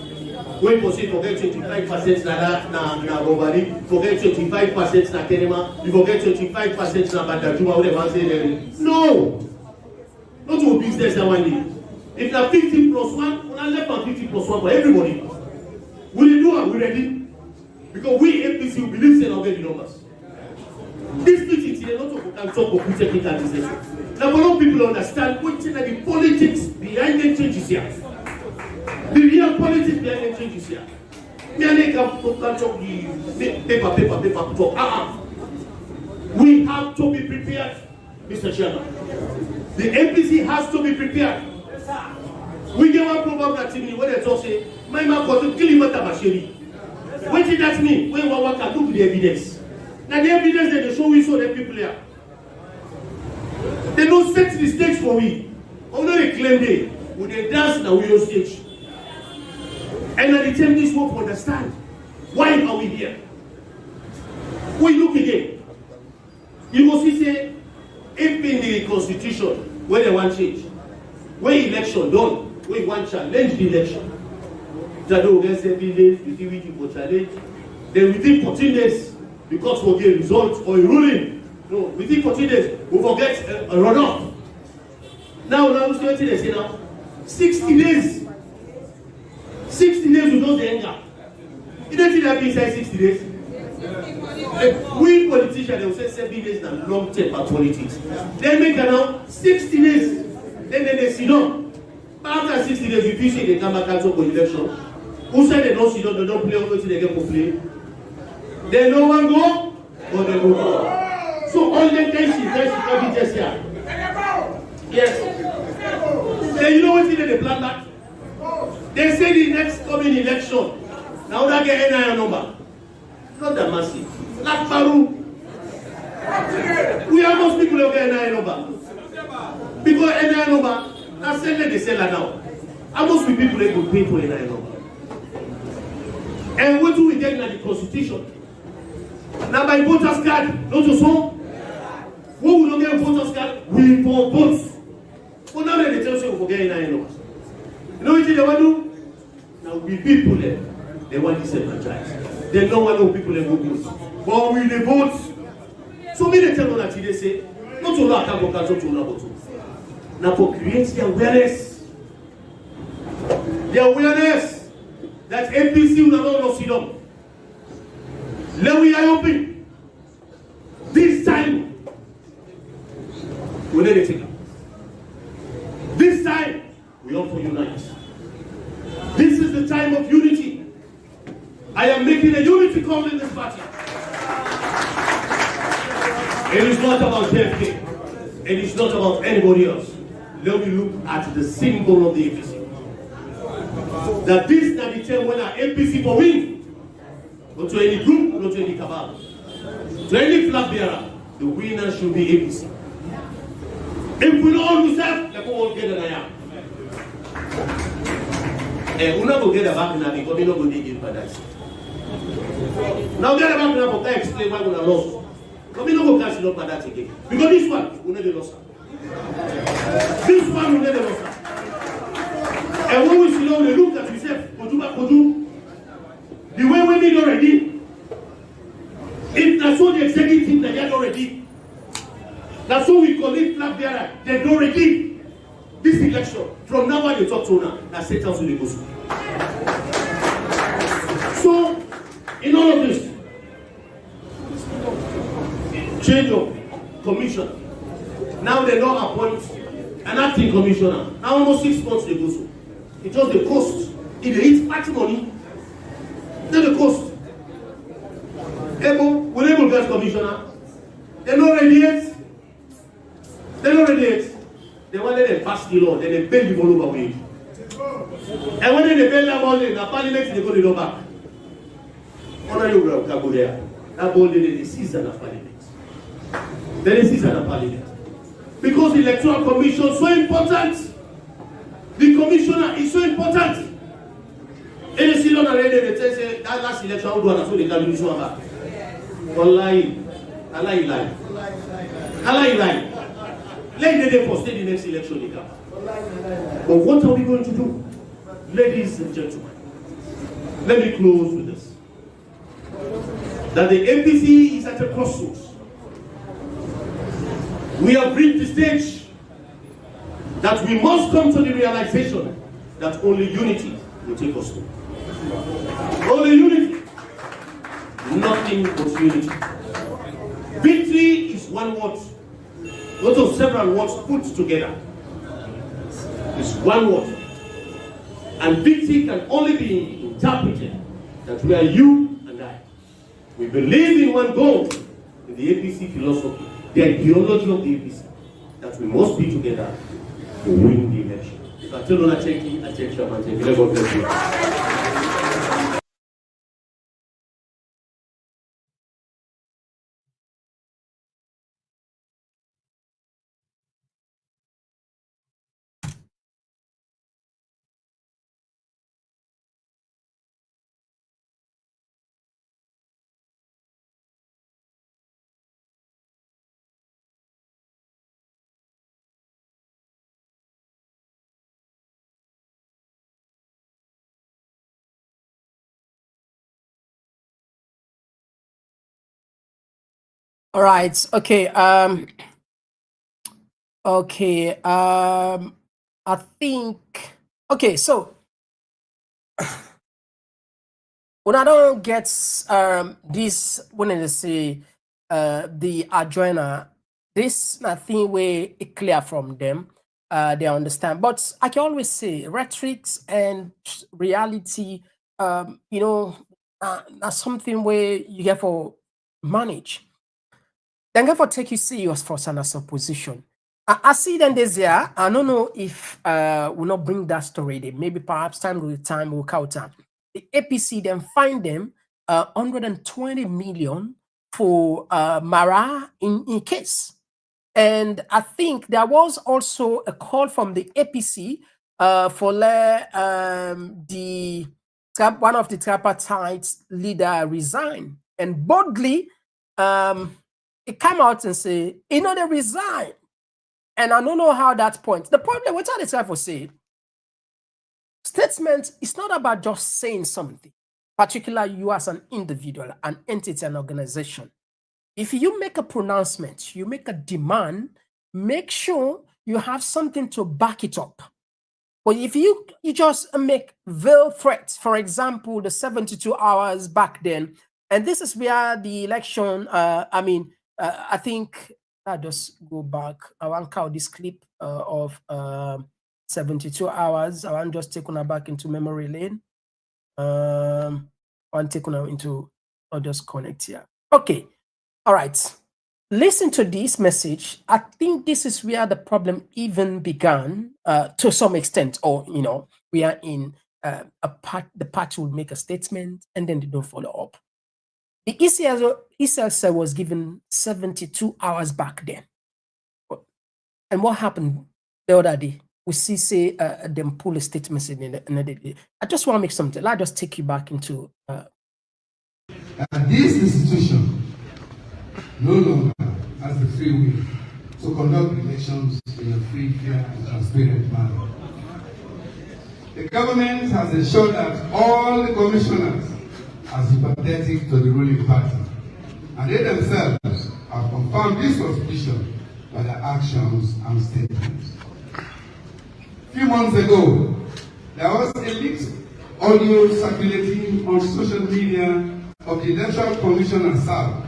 We forget 25% na Bobari, forget 25% na Kenema, you forget 25% na Badajuma, whatever say. No! Not your business that one day. If na 50 plus 1, we're left on 50 plus 1 for everybody. We do it, we ready. Because we APC we believe in our the numbers. This meeting today, not to talk of technical decisions. Now, a lot of people understand what the politics behind the changes here. The real politics behind the changes here. Me and they can talk the paper talk. We have to be prepared, Mr. Chairman. The APC has to be prepared. We get one program that when they talk say, my man got to kill him at Machiri. What did that mean? When one can do with the evidence. Now the evidence that they show we so that people here. They don't set the stage for we. Although they claim they, when they dance now we on stage. And at the time this work understand. Why are we here? We look again. You will see say, if in the constitution, where they want change, where election done, where want challenge the election. Jado get 7 days, within which you go challenge. Then within 14 days, because we get results or a ruling. No, within 14 days, we forget a runoff. Now we say now, 60 days. 60 days we don't anger. You don't think that be inside 60 days? We politicians, they will say 7 days and long term for politics. They make now 60 days. Then they see no. But after 60 days, if you see they come back out for election, who said they don't see no, they don't play until they get for play? They no one go, or they go go. So all the days she can be just here. Yes. Then you know what they plan that? They say the next coming election, now they get NIN number. Not that massive. Like Paru. We have most people who get NIN number. Because NIN number, that's the they sell it now. How most people they could pay for NIN number? And what do we get in the constitution? Now by voters card, not to so. Who will not get voters card? We for votes. But now they tell us we forget NIN number. You know what they want to do? Now we people there, they want disenfranchised. They don't want no people that go vote. But we the vote. So many tell them that they say, not to know how to cancel to know. Now for create the awareness. The awareness that APC will not see them. Let we are open. This time, we let it take up. This time, we all for unite. This is the time of unity. I am making a unity call in this party. It is not about JFK. It is not about anybody else. Let me look at the symbol of the APC. That this is the time when our APC for win. Not to any group, not to any cabal. To any flag bearer, the winner should be APC. If we don't all yourself, let us all get an eye. And we're not going to get a back now because we're not going to get for that. Now get a back now for that explain why we're not lost. But we're not going to cash it up for that again. Because this one, we're not the lost. This one, we're not the lost. And when we sit down, we look at ourselves, the way we need already. If that's what the executive that had already. That's what we call it flag bearer. They don't already. This election, from now on they talk to now, that's Satan will go. So, in all of this, change of commission. Now they don't appoint an acting commissioner. Now almost 6 months they go so. It's just the cost. If they eat much money, then the cost. Will able get commissioner? They're not ready yet. They want them pass the law, then they bend the volume away. And when they bend that ball in the parliament, they go to the back. Honor you go there. That ball they seize on the parliament. Then they seize on the parliament. Because the electoral commission is so important. The commissioner is so important. And they sit down and they say that last election, how do I so they can do this one back? Wallahi, lie. Let them postpone the next election. But what are we going to do? Ladies and gentlemen, let me close with this. That the APC is at a crossroads. We have reached the stage that we must come to the realization that only unity will take us through. Only unity. Nothing but unity. Victory is one word. Not of several words put together. It's one word. And victory can only be interpreted that we are you and I. We believe in one goal, the APC philosophy, the ideology of the APC, that we must be together to win the election. So I tell you, I thank you, Chairman. Thank you. God bless you. All right. Okay. Okay. I think. Okay. So when I don't get this, when they say the adjoiner, this nothing way it clear from them. They understand. But I can always say rhetorics and reality. You know, that's something where you get for manage. Then get for take you serious for as a position. I see them this year. I don't know if we'll not bring that story there. Maybe perhaps time will counter. The APC then find them 120 million for Mara in case. And I think there was also a call from the APC for the one of the tripartite leader resign, and boldly it came out and say, you know, they resign. And I don't know how that point. The problem, what I try to say, statement is not about just saying something, particularly you as an individual, an entity, an organization. If you make a pronouncement, you make a demand, make sure you have something to back it up. But if you just make veiled threats, for example, the 72 hours back then, and this is where the election, I think I just go back. I want to count this clip of 72 hours. I want just take on back into memory lane. I want to take on into, I'll just connect here. Okay. All right. Listen to this message. I think this is where the problem even began to some extent, or, you know, we are in the party will make a statement and then they don't follow up. The ECL was given 72 hours back then. And what happened the other day? We see, say, them pull a statement in another day. I just want to make something. I'll just take you back into. This institution no longer has the free will to conduct elections in a free, fair, and transparent manner. The government has ensured that all the commissioners are sympathetic to the ruling party, and they themselves have confirmed this suspicion by their actions and statements. A few months ago, there was a leaked audio circulating on social media of the Electoral Commissioner South,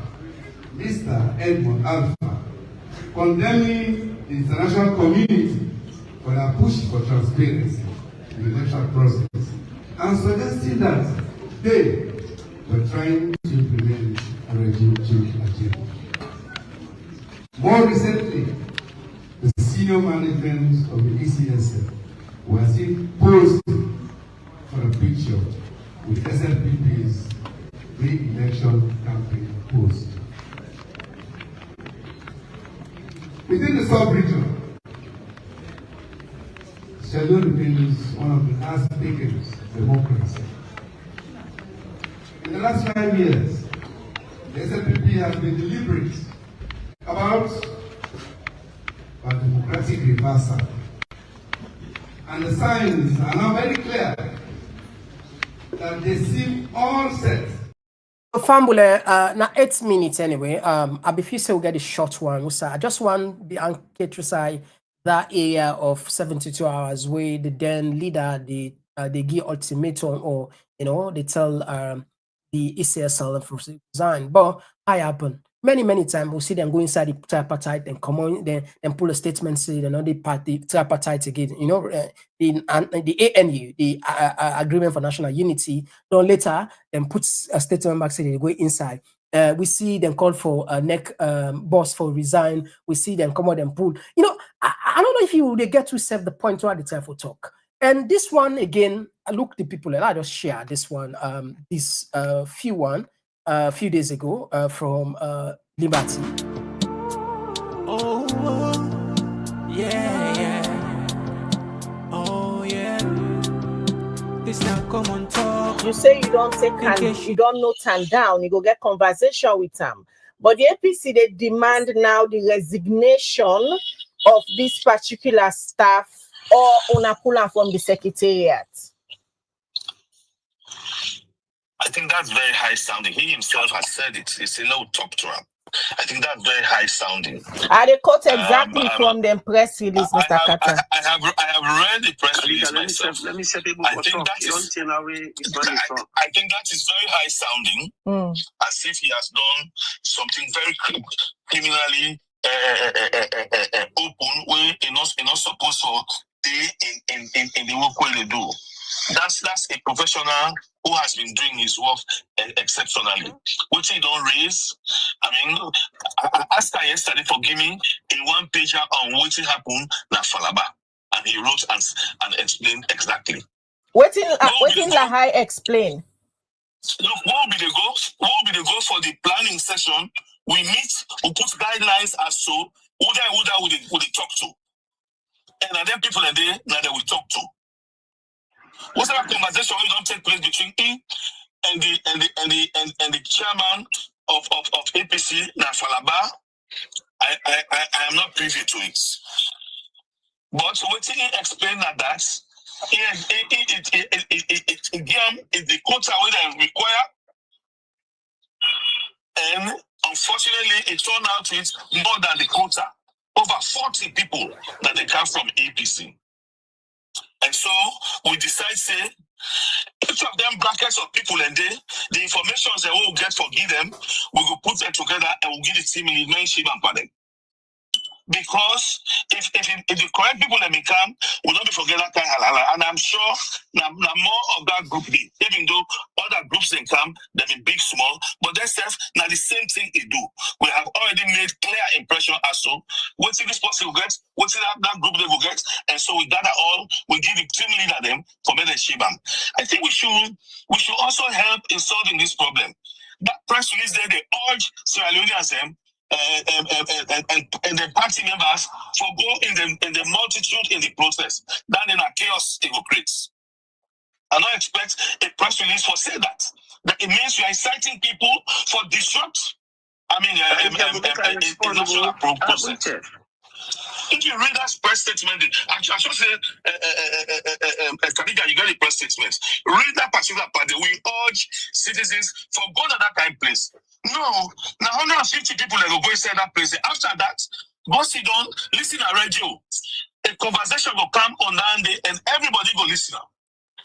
Mr. Edmund Alpha, condemning the international community for their push for transparency in the electoral process and suggesting that they were trying to implement a regime change agenda. More recently, the senior management of the ECSL were seen posing for a picture with SLPP's pre-election campaign post. Within the sub-region, schedule remains one of the last beacons of democracy. In the last 5 years, the SLPP has been deliberate about a democratic reversal. And the signs are now very clear that they seem all set. Fambule, now 8 minutes anyway. I before say we get a short one. I just want the enquete side that area of 72 hours where the then leader they give ultimatum, or you know they tell the ECSL to resign. But I happen many times we'll see them go inside the tripartite and come on then pull a statement say another party tripartite again. You know the ANU, the Agreement for National Unity. Then later then puts a statement back say they go inside. We see them call for a neck boss for resign. We see them come out and pull. You know, I don't know if they get to serve the point where the time for talk. And this one again, I look the people and I just share this one. This few days ago from Liberty. Oh, yeah. Oh, yeah. This now Komon-Tok. You say you don't take you don't note and down, you go get conversation with them. But the APC, they demand now the resignation of this particular staff or Unapula from the secretariat. I think that's very high sounding. He himself has said it. He said, no, talk to him. I think that's very high sounding. They quote exactly from the press release, Mr. Carter. I have read the press release myself. Let me say people I think that is very high sounding, as if he has done something very criminally open where you're not supposed to be in the work where they do. That's a professional who has been doing his work exceptionally. Which he don't raise. I mean, I asked her yesterday for giving a one-pager on what happened na Falaba, and he wrote and explained exactly. What in Lahai explain? Look, what will be the goal? What will be the goal for the planning session? We meet, we put guidelines as to who they talk to, and then people are there now that we talk to. Whatever conversation we don't take place between him and the chairman of APC, Nafalaba, I am not privy to it. But what he explained that is the quota they require, and unfortunately it turned out to it more than the quota. Over 40 people that they come from APC. And so we decide, say, each of them brackets of people and the information they will get for give them, we will put them together and we'll give the team in membership and pattern. Because if the correct people that become will not be forget that kind of halala, and I'm sure now more of that group be, even though other groups they come, they be big, small, but themselves now the same thing they do. We have already made clear impression as to what this person will get, what that group they will get, and so we gather all, we give the team leader them for membership. I think we should also help in solving this problem. That press release there, they urge Sierra Leoneans and the party members for go in the multitude in the process. Then in a chaos it will create. I don't expect a press release for say that. That it means you are inciting people for disrupt. I mean, a national process. If you read that press statement, I should say, Kadiga, you got the press statement. Read that particular part. We urge citizens for go to that kind of place. No, now 150 people that will go inside that place. After that, go sit down, listen to radio. A conversation will come on that day, and everybody go listen.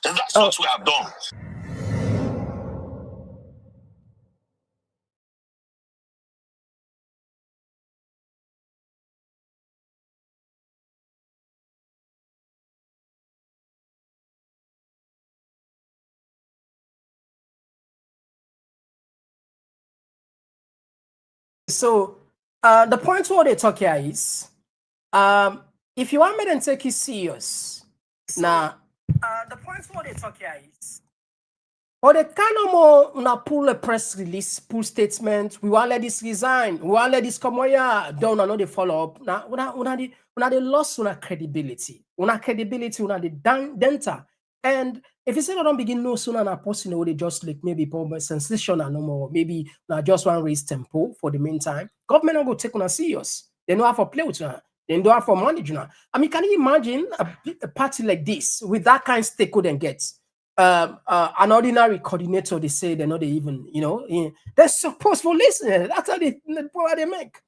And that's what we have done. So the point what they talk here is, if you want me to take it serious, now the point what they talk here is, or the kind of more na pull a press release, pull statement, we want let this resign, we want let this come here, don't know the follow up. Now una the loss una credibility, una the denta. And if you say don't begin no sooner than possible, they just like maybe probably sensational no more, maybe not just one raise tempo for the meantime. Government not go take on serious. They know how to play with you. They don't have to manage you. I mean, can you imagine a party like this with that kind of stake couldn't get? An ordinary coordinator, they say they're not even, they're supposed to listen. That's how they make.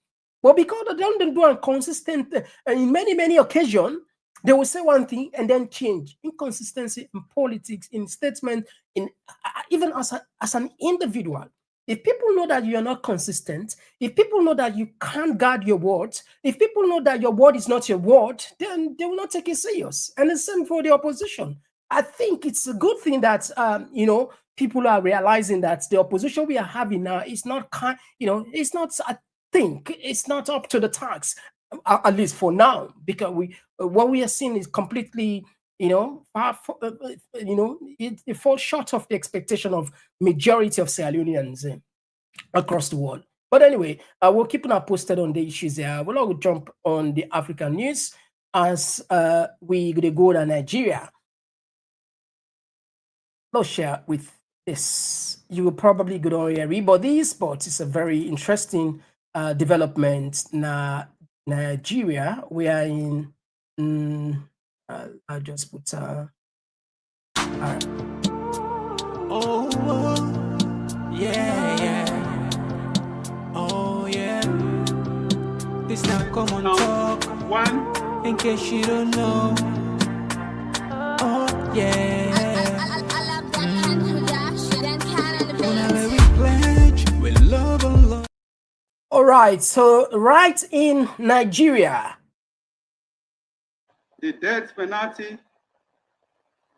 But because they don't do a consistent, in many occasions, they will say one thing and then change. Inconsistency in politics, in statement, in even as an individual. If people know that you are not consistent, if people know that you can't guard your words, if people know that your word is not your word, then they will not take it serious. And the same for the opposition. I think it's a good thing that people are realizing that the opposition we are having now is not it's not, I think it's not up to the task, at least for now, because what we are seeing is completely it falls short of the expectation of majority of Sierra Leoneans across the world. But anyway, we're keeping our posted on the issues there. We'll all jump on the African news as we go to Nigeria. I'll share with this. You will probably go on here read about this, but it's a very interesting development. Now, Nigeria, we are in. I'll just put. All right. Oh, yeah. Oh, yeah. This now Komon-Tok. One. In case you don't know. Oh, yeah. All right, so right in Nigeria, the death penalty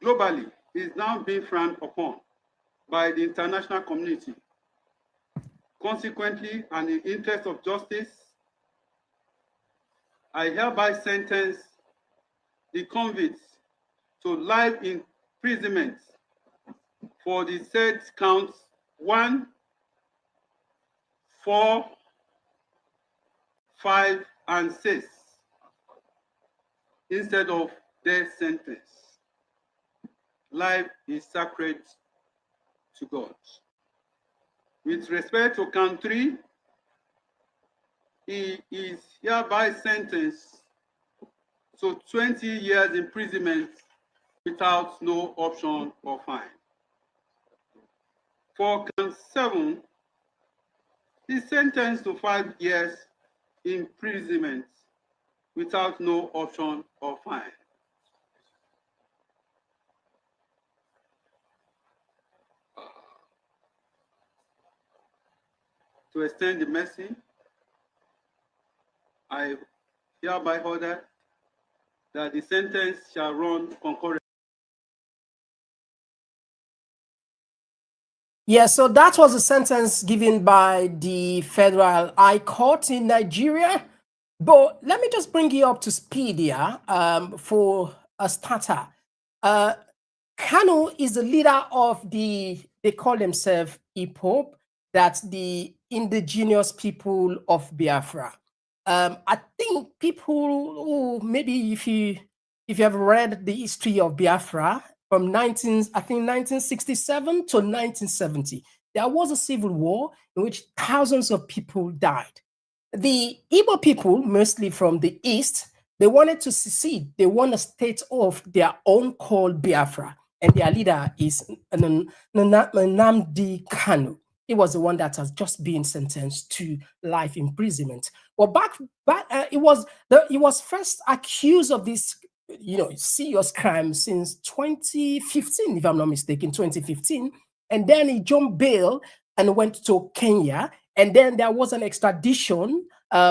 globally is now being frowned upon by the international community. Consequently, and in the interest of justice, I hereby sentence the convicts to life imprisonment for the said counts 1, 4, 5, and 6 instead of death sentence. Life is sacred to God. With respect to count 3, he is hereby sentenced to 20 years imprisonment without no option or fine. For count 7, he is sentenced to 5 years imprisonment without no option or fine. To extend the mercy, I hereby order that the sentence shall run concurrently. Yeah, so that was a sentence given by the Federal High Court in Nigeria. But let me just bring you up to speed here for a starter. Kanu is the leader of they call themselves IPOB, that's the indigenous people of Biafra. I think people who maybe if you have read the history of Biafra from 1967 to 1970, there was a civil war in which thousands of people died. The Igbo people, mostly from the east, they wanted to secede. They want a state of their own called Biafra, and their leader is Nnamdi Kanu. He was the one that has just been sentenced to life imprisonment. Well, he was first accused of this, serious crime since 2015, if I'm not mistaken, 2015, and then he jumped bail and went to Kenya, and then there was an extradition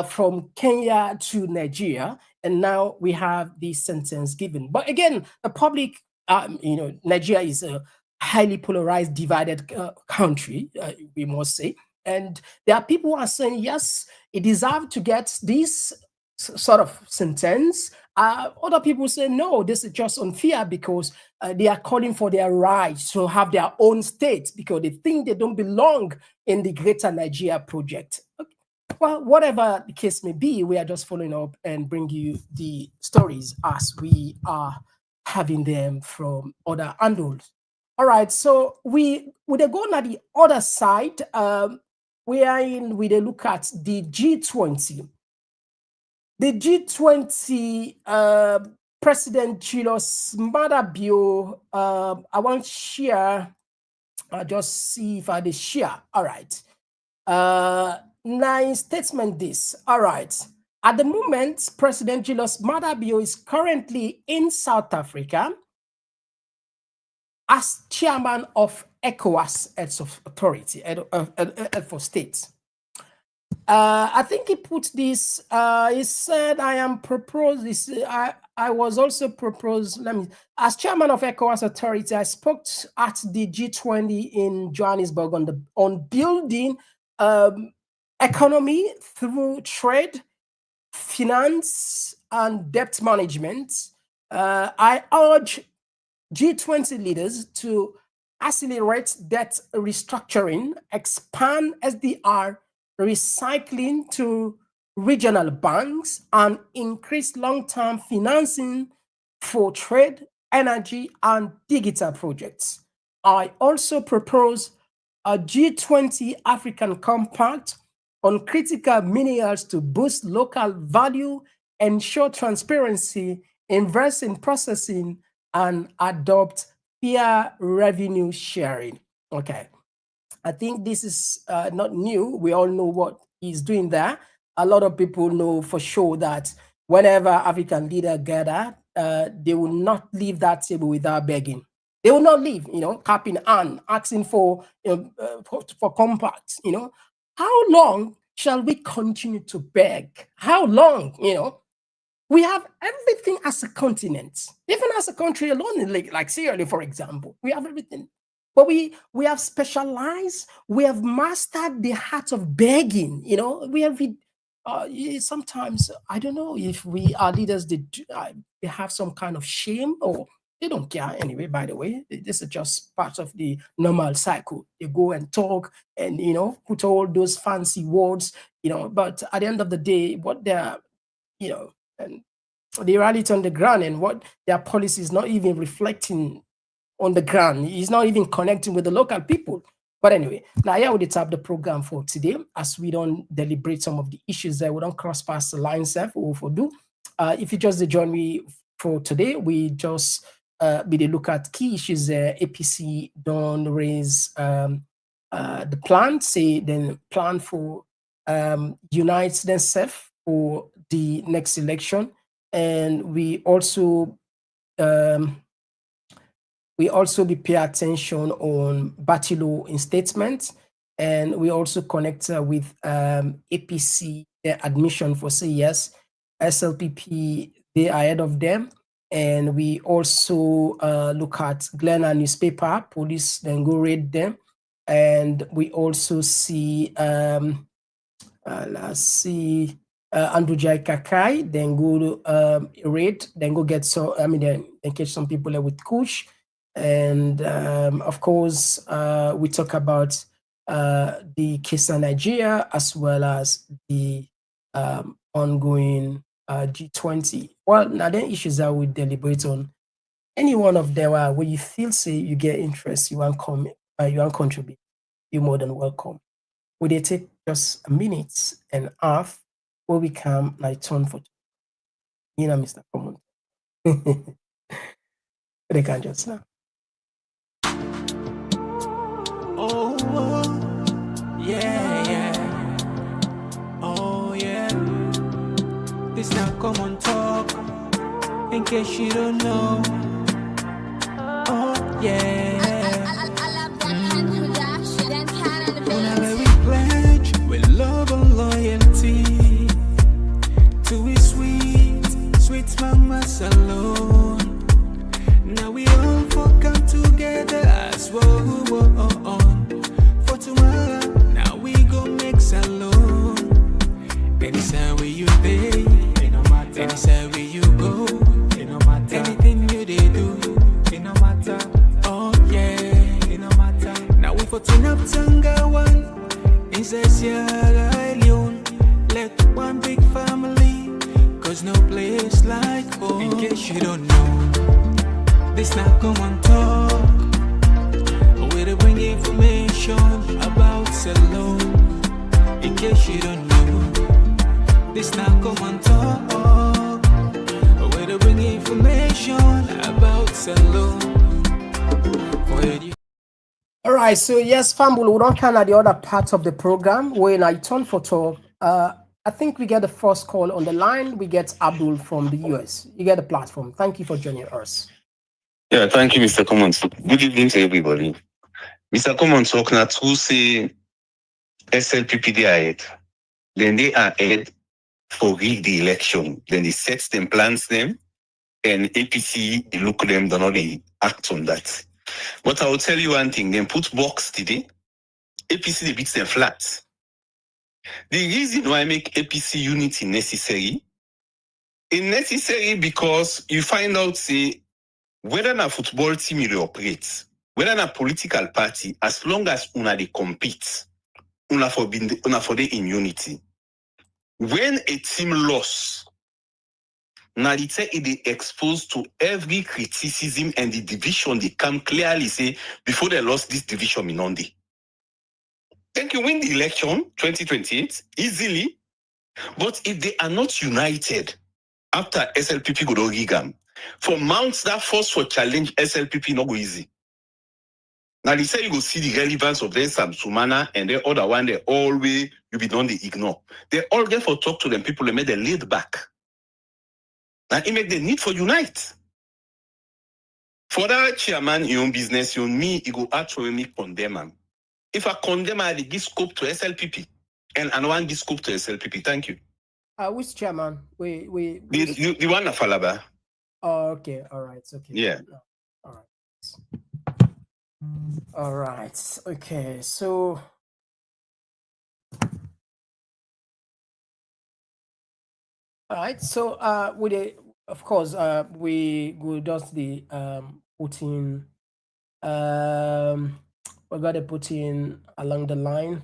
from Kenya to Nigeria, and now we have the sentence given. But again, the public, Nigeria is a highly polarized, divided country, we must say. And there are people who are saying, yes, he deserved to get this sort of sentence. Other people say, no, this is just unfair because they are calling for their rights to have their own state because they think they don't belong in the Greater Nigeria project. Okay. Well, whatever the case may be, we are just following up and bring you the stories as we are having them from other angles. All right, so we go on the other side. We look at the G20. The G20 President Julius Madabio. I want to share. I'll just see if I did share. All right. Nine statement this. All right. At the moment, President Julius Madabio is currently in South Africa as chairman of ECOWAS, heads of authority, head for states. I think he put this. He said, "I am proposed. This, I was also proposed. Let me, as chairman of ECOWAS Authority, I spoke at the G20 in Johannesburg on building economy through trade, finance, and debt management. I urge G20 leaders to accelerate debt restructuring, expand SDR recycling to regional banks, and increase long-term financing for trade, energy, and digital projects. I also propose a G20 African Compact on critical minerals to boost local value, ensure transparency, invest in processing, and adopt fair revenue sharing." Okay. I think this is not new. We all know what he's doing there. A lot of people know for sure that whenever African leaders gather, they will not leave that table without begging. They will not leave, cap in hand, asking for compacts. How long shall we continue to beg? How long? We have everything as a continent, even as a country alone, like Sierra Leone, for example. We have everything. But we have specialized, we have mastered the art of begging. We have sometimes, I don't know if our leaders they have some kind of shame, or they don't care anyway. By the way, this is just part of the normal cycle. They go and talk and put all those fancy words, but at the end of the day, what they're and the reality on the ground and what their policy is not even reflecting on the ground. It's not even connecting with the local people. But anyway, now here we tap the program for today, as we don't deliberate some of the issues that we don't cross past the line self or for do. If you just join me for today, we just be look at key issues APC don't raise the plan, say then plan for unite themselves for the next election. And we also be pay attention on Bachelor in statement, and we also connect with APC admission for say yes, SLPP they are ahead of them, and we also look at Glenna newspaper, police then go raid them, and we also see let's see. Andrew Jai Kakai, then go to raid, then go get then catch some people with Kush. And of course, we talk about the case in Nigeria as well as the ongoing G20. Well, now the issues that we deliberate on, any one of them where you feel say you get interest, you want comment, you want contribute, you're more than welcome. Would they take just a minute and half where we come like turn for Mr. Komon. They can just now. Oh, yeah. Oh, yeah. This now Komon-Tok, in case you don't know. Oh, yeah. Whenever we pledge with love and loyalty to a sweet mamas alone. Now we all come together as one. For tomorrow, now we go make alone. Anytime where you stay, anytime where you go, anything you they do, it no matter. Oh yeah, it no matter. Now we for turn up Tanga one, inside Sierra Leone, let one big family, cause no place like home. In case you don't know, this not Komon-Tok, where they bring information about Salon. In case you don't know, this not Komon-Tok, where they bring information about Salon. All right, so yes, Fambul, we don't count at the other parts of the program. When I turn for talk, I think we get the first call on the line. We get Abdul from the US. You get the platform. Thank you for joining us. Yeah, thank you, Mr. Komon-Tok. Good evening to everybody. Mr. Komon-Tok, now to say SLPPD ahead. then they are ahead for rig the election. Then they set them, plans them, and APC they look them, they know they act on that. But I will tell you one thing, then put box today, APC they beat them flat. The reason why I make APC unity necessary, it's necessary because you find out, say, whether a football team you operate, whether a political party, as long as they compete, una for the in unity. When a team lost, Nalite is exposed to every criticism and the division they come clearly say before they lost this division in Monday. Then you win the election 2028 easily, but if they are not united after SLPP go to Rigam, for mounts that force for challenge SLPP not go easy. Now they say you go see the relevance of their Samsumana and the other one they always you be done they ignore. They all get for talk to them people they make them laid back. And it make the need for unite. For that chairman, your own business, you me, you go actually condemn him. If I condemn, I give scope to SLPP. And I want give scope to SLPP. Thank you. Which chairman? The one of Falaba. Oh, okay. All right. Okay. Yeah. All right. All right. Okay. So. All right. So, with it, of course, we will just the put in. We're gonna put in along the line.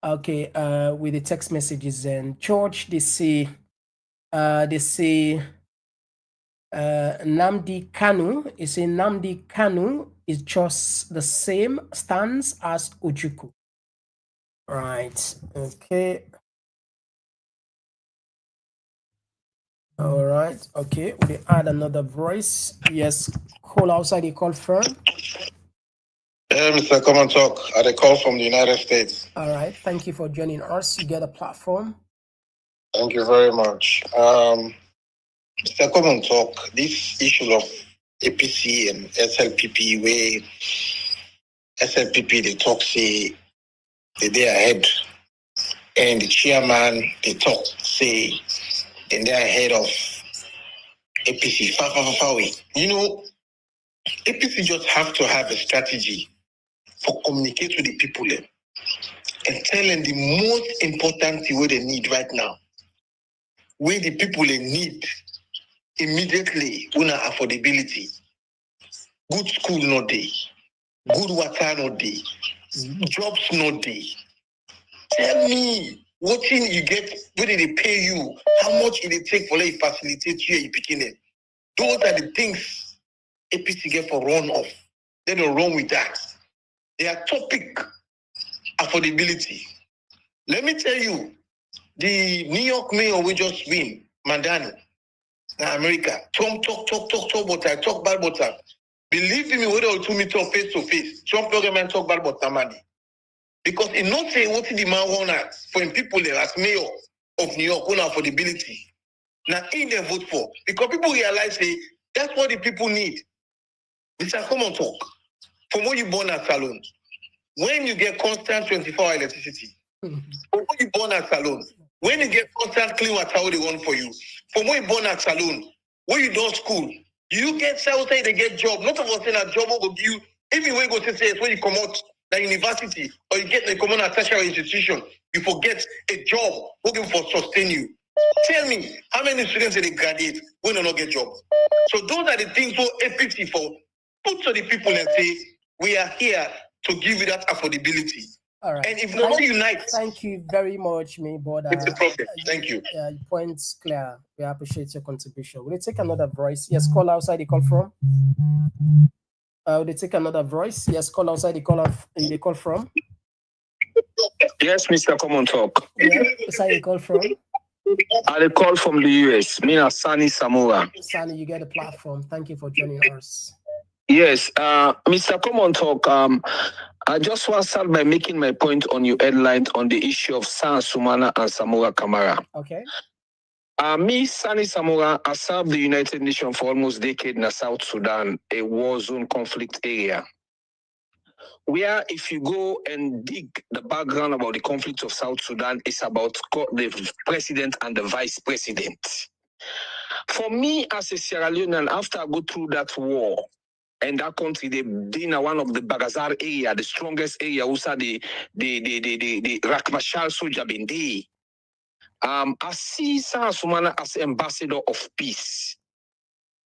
Okay. With the text messages and George, they say Namdi Kanu is in Namdi Kanu is just the same stance as Ojukwu. Right. Okay. All right. Okay. We add another voice. Yes. Call outside the call firm. Mr. Komon-Tok, at a call from the United States. All right. Thank you for joining us. You get a platform. Thank you very much. Mr. Komon-Tok, this issue of APC and SLPP, where SLPP, they talk, say, they are ahead. And the chairman, they talk, say, and they are ahead of APC, far away. You know, APC just have to have a strategy for communicate with the people and tell them the most important thing what they need right now. Where the people they need immediately, una affordability, good school no day, good water no day, jobs no day. Tell me what thing you get, where they pay you, how much it take for like facilitate you and picking them. Those are the things APC get for run off. They don't run with that. Their topic, affordability. Let me tell you, the New York mayor we just win, Mandani, now America. Trump talk, but I talk bad about that. Believe me, we don't to meet up face to face. Trump government talk bad about money. Because it not say what the man want for people there as mayor of New York, want affordability. Now in they vote for. Because people realize say that's what the people need. Mr. Komon-Tok. From when you born at salon, when you get constant 24-hour electricity, from when you born at salon, when you get constant clean water, what they want for you, from when you born at salon, when you don't school, you get outside they get job. Not of us saying a job will give you, even when you go to say when you come out the university or you get the common tertiary institution, you forget a job looking for sustain you. Tell me how many students they graduate when they not get job. So those are the things for APC for put to the people and say we are here to give you that affordability. All right. And if nobody unites, thank you very much, me brother. It's a problem. Thank you. Your points clear. We appreciate your contribution. Will you take another voice? Yes, call outside the call from. Will you take another voice? Yes, call outside the call from. Yes, Mr. Komon-Tok. Yeah, outside the call from. I call from the US. Me and Sani Samura. Sani, you get a platform. Thank you for joining us. Yes, Mr. Komon-Tok, I just want to start by making my point on your headline on the issue of Samura and Samura Kamara. Okay. Me, Sani Samura, I served the United Nations for almost a decade in South Sudan, a war zone conflict area. where if you go and dig the background about the conflict of South Sudan, it's about the president and the vice president. For me, as a Sierra Leonean, after I go through that war, and that country, they in one of the Bagazar area, the strongest area, also the Rakmashal soldier been there. I see Samsumana as ambassador of peace.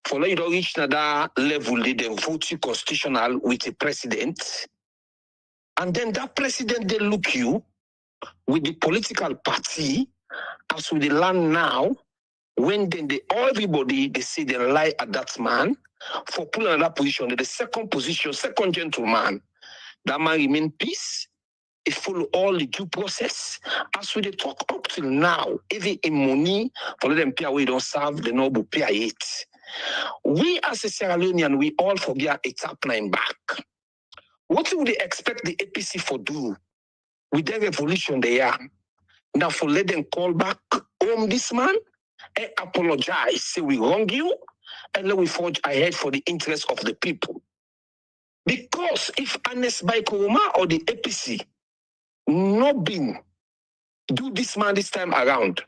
For you to reach that level, they vote you constitutional with a president. And then that president, they look you with the political party, as with the land now, when then everybody, they say they lie at that man for pulling another position, the second position, second gentleman, that man remain peace. It follow all the due process. As we they talk up till now, even in money, for them pay away don't serve, the noble pay it. We as a Sierra Leonean, we all forget a tap 9 back. What would they expect the APC for do with their revolution they are? Now for let them call back home this man and apologize, say we wrong you, and let we forge ahead for the interest of the people. Because if Anes Baikoroma or the APC not been do this man this time around,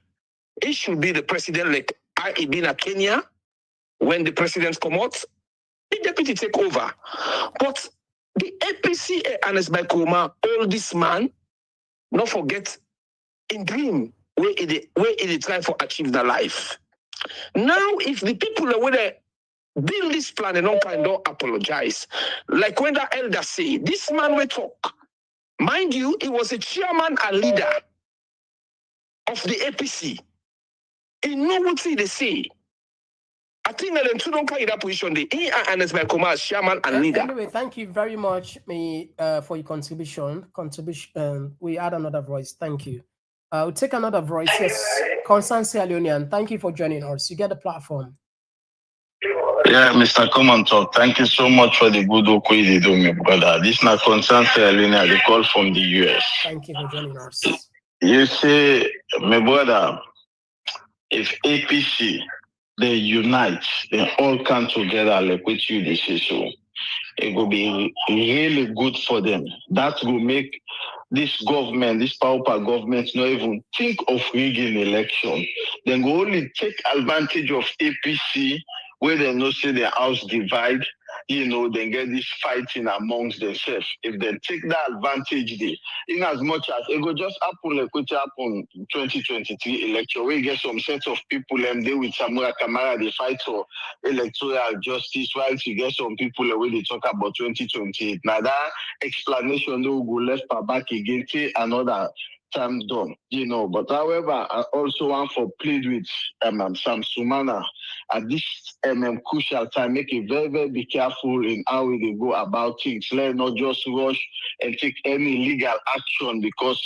it should be the president like I been at Kenya when the president come out, the deputy take over. But the APC and Anes Baikoroma, all this man, not forget in dream where it try for achieve the life. Now, if the people are where build this plan and don't apologize, like when the elder say, this man will talk. Mind you, he was a chairman and leader of the APC. He know what they say. I think that them two don't carry that position. He and Anes Baikoroma as chairman and leader. Anyway, thank you very much, for your contribution. We add another voice. Thank you. We'll take another voice. Yes, Constance Leonian. Thank you for joining us. You get the platform. Yeah, Mr. Komon-Tok, thank you so much for the good work you do, my brother. This is not Constance Leonian, the call from the US. Thank you for joining us. You see, my brother, if APC, they unite, they all come together like what you say so, it will be really good for them. That will make this government, this powerful government, not even think of rigging election. They will only take advantage of APC where they know say their house divide, they get this fighting amongst themselves. If they take that advantage, in as much as it will just happen like what happened in 2023 election, where you get some set of people and they with Samura Kamara, they fight for electoral justice, while you get some people where they talk about 2028. Now that explanation they will go left back again till another time done, But however, I also want to plead with Samsumana at this crucial time, make it very, very be careful in how we go about things. Let's not just rush and take any legal action, because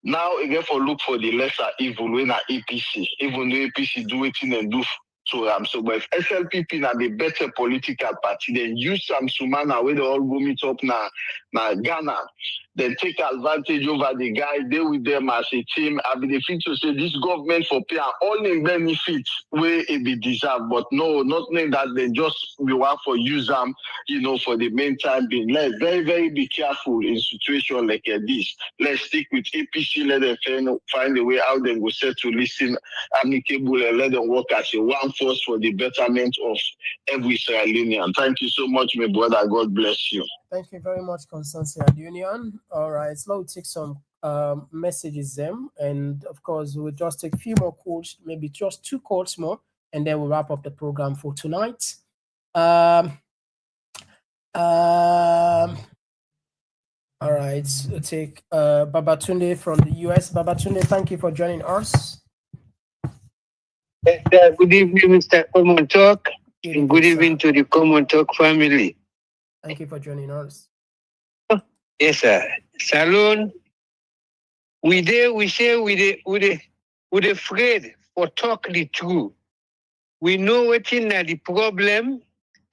now again for look for the lesser evil when our APC, even though APC do it in and do to so but if SLPP now the better political party, then use Samsumana where they all go meet up now Ghana, then take advantage over the guy, they with them as a team. I mean, the thing to say this government for pay all in benefits where it be deserved, but no, not knowing that they just we want for use them, for the meantime being. Let's very, very be careful in situation like this. Let's stick with APC, let them find a way how they go set to listen amicable and let them work as a one force for the betterment of every Sierra Leonean. Thank you so much, my brother. God bless you. Thank you very much, Constance Union. All right, so we'll take some messages them, and of course we'll just take a few more calls, maybe just 2 calls more, and then we'll wrap up the program for tonight. All right, we'll take Babatunde from the US. Babatunde, thank you for joining us. Good evening, Mr. Komon-Tok, and good evening to the Komon-Tok family. Thank you for joining us. Yes, sir. Salon, we afraid for talk the truth. We know what's in the problem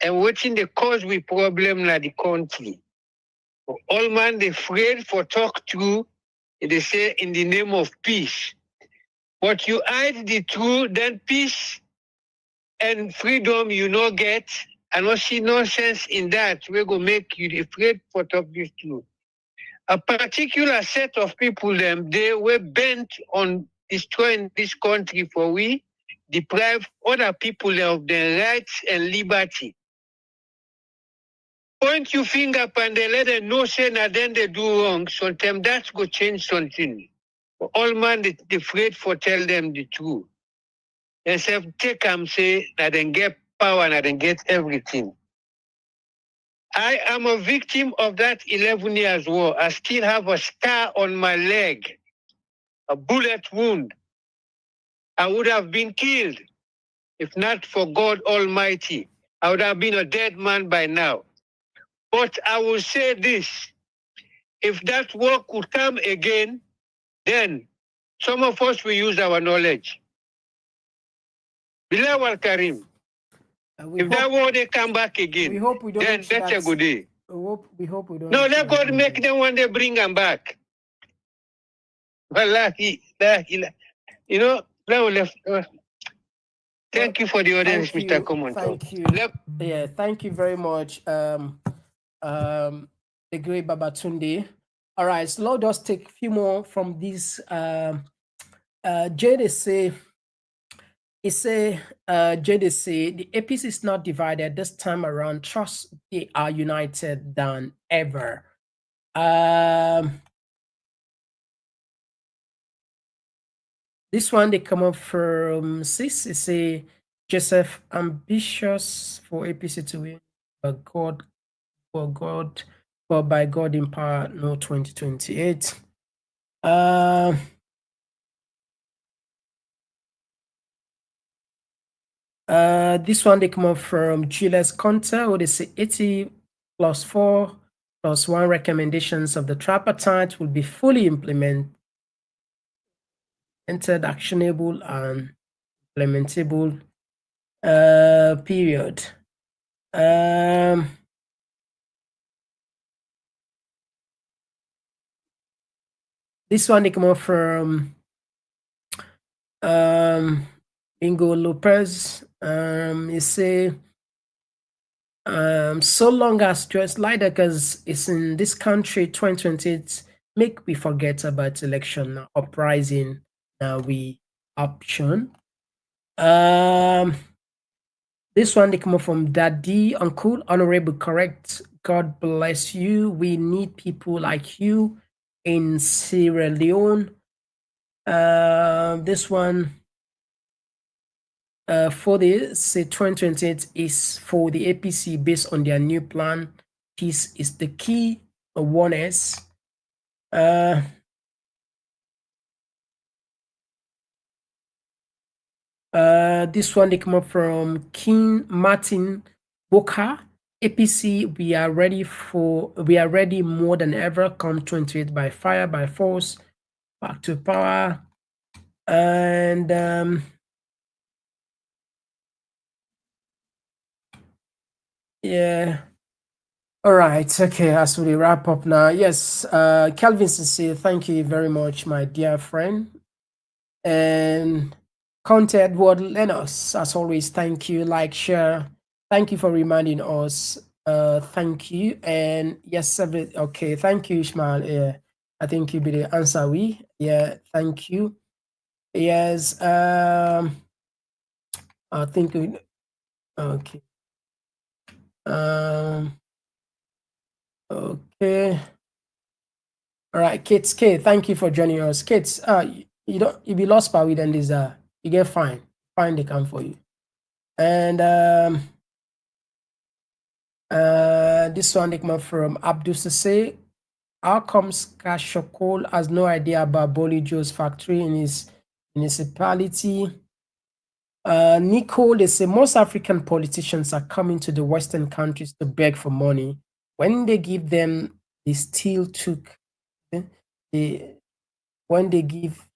and what's in the cause we problem in the country. All man they afraid for talk true, they say in the name of peace. But you hide the truth, then peace and freedom you no get, I don't see no sense in that. We're going to make you afraid for talk this truth. A particular set of people, they were bent on destroying this country for we, deprive other people of their rights and liberty. Point your finger up and they let them know, say, now then they do wrong. Sometimes that's going to change something. All man, they afraid for tell them the truth. They say, take them, say, that then get power and then get everything. I am a victim of that 11 years war. I still have a scar on my leg, a bullet wound. I would have been killed if not for God Almighty. I would have been a dead man by now. But I will say this, if that war could come again, then some of us will use our knowledge. Bilal Al Karim. If that war they come back again, we hope we don't then that's a good day. We hope we don't. No, let God make them when they bring them back. Wallahi, you know, thank you for the audience, Mr. Komon-Tok. Thank you. Yeah, thank you very much, the great Babatunde. All right, so let's just take a few more from this. JDC, JDC, the APC is not divided this time around. Trust they are united than ever. This one they come up from Sis. It say Joseph ambitious for APC to win, but by God in power, no 2028. This one they come up from Julius Conta, who they say 80 plus 4 plus 1 recommendations of the tripartite will be fully implemented, actionable and implementable. Period. This one they come up from Ingo Lopez. You say so long as just like that, because it's in this country 2028, make we forget about election uprising. Now we option. This one they come up from Daddy Uncle Honorable Correct. God bless you. We need people like you in Sierra Leone. This one for the say 2028 is for the APC based on their new plan. Peace is the key. Oneness. This one they come up from King Martin Boka. APC, we are ready more than ever. Come 28 by fire, by force, back to power. And yeah. All right. Okay. As we wrap up now, yes. Calvin Cecile, thank you very much, my dear friend. And Conte Edward Lenos, as always, thank you. Like, share. Thank you for reminding us. Thank you. And yes, okay. Thank you, Ishmael. Yeah, I think you be the answer. Thank you. Yes. I think we. Okay. Okay. All right, kids. Kate, thank you for joining us. Kids, you be lost by then this you get fine. Fine, they come for you. And this one they come from Abdul Sase. How comes Kashokol has no idea about Boli Joe's factory in his municipality? Nicole, they say most African politicians are coming to the Western countries to beg for money. When they give them, they still took. When they give,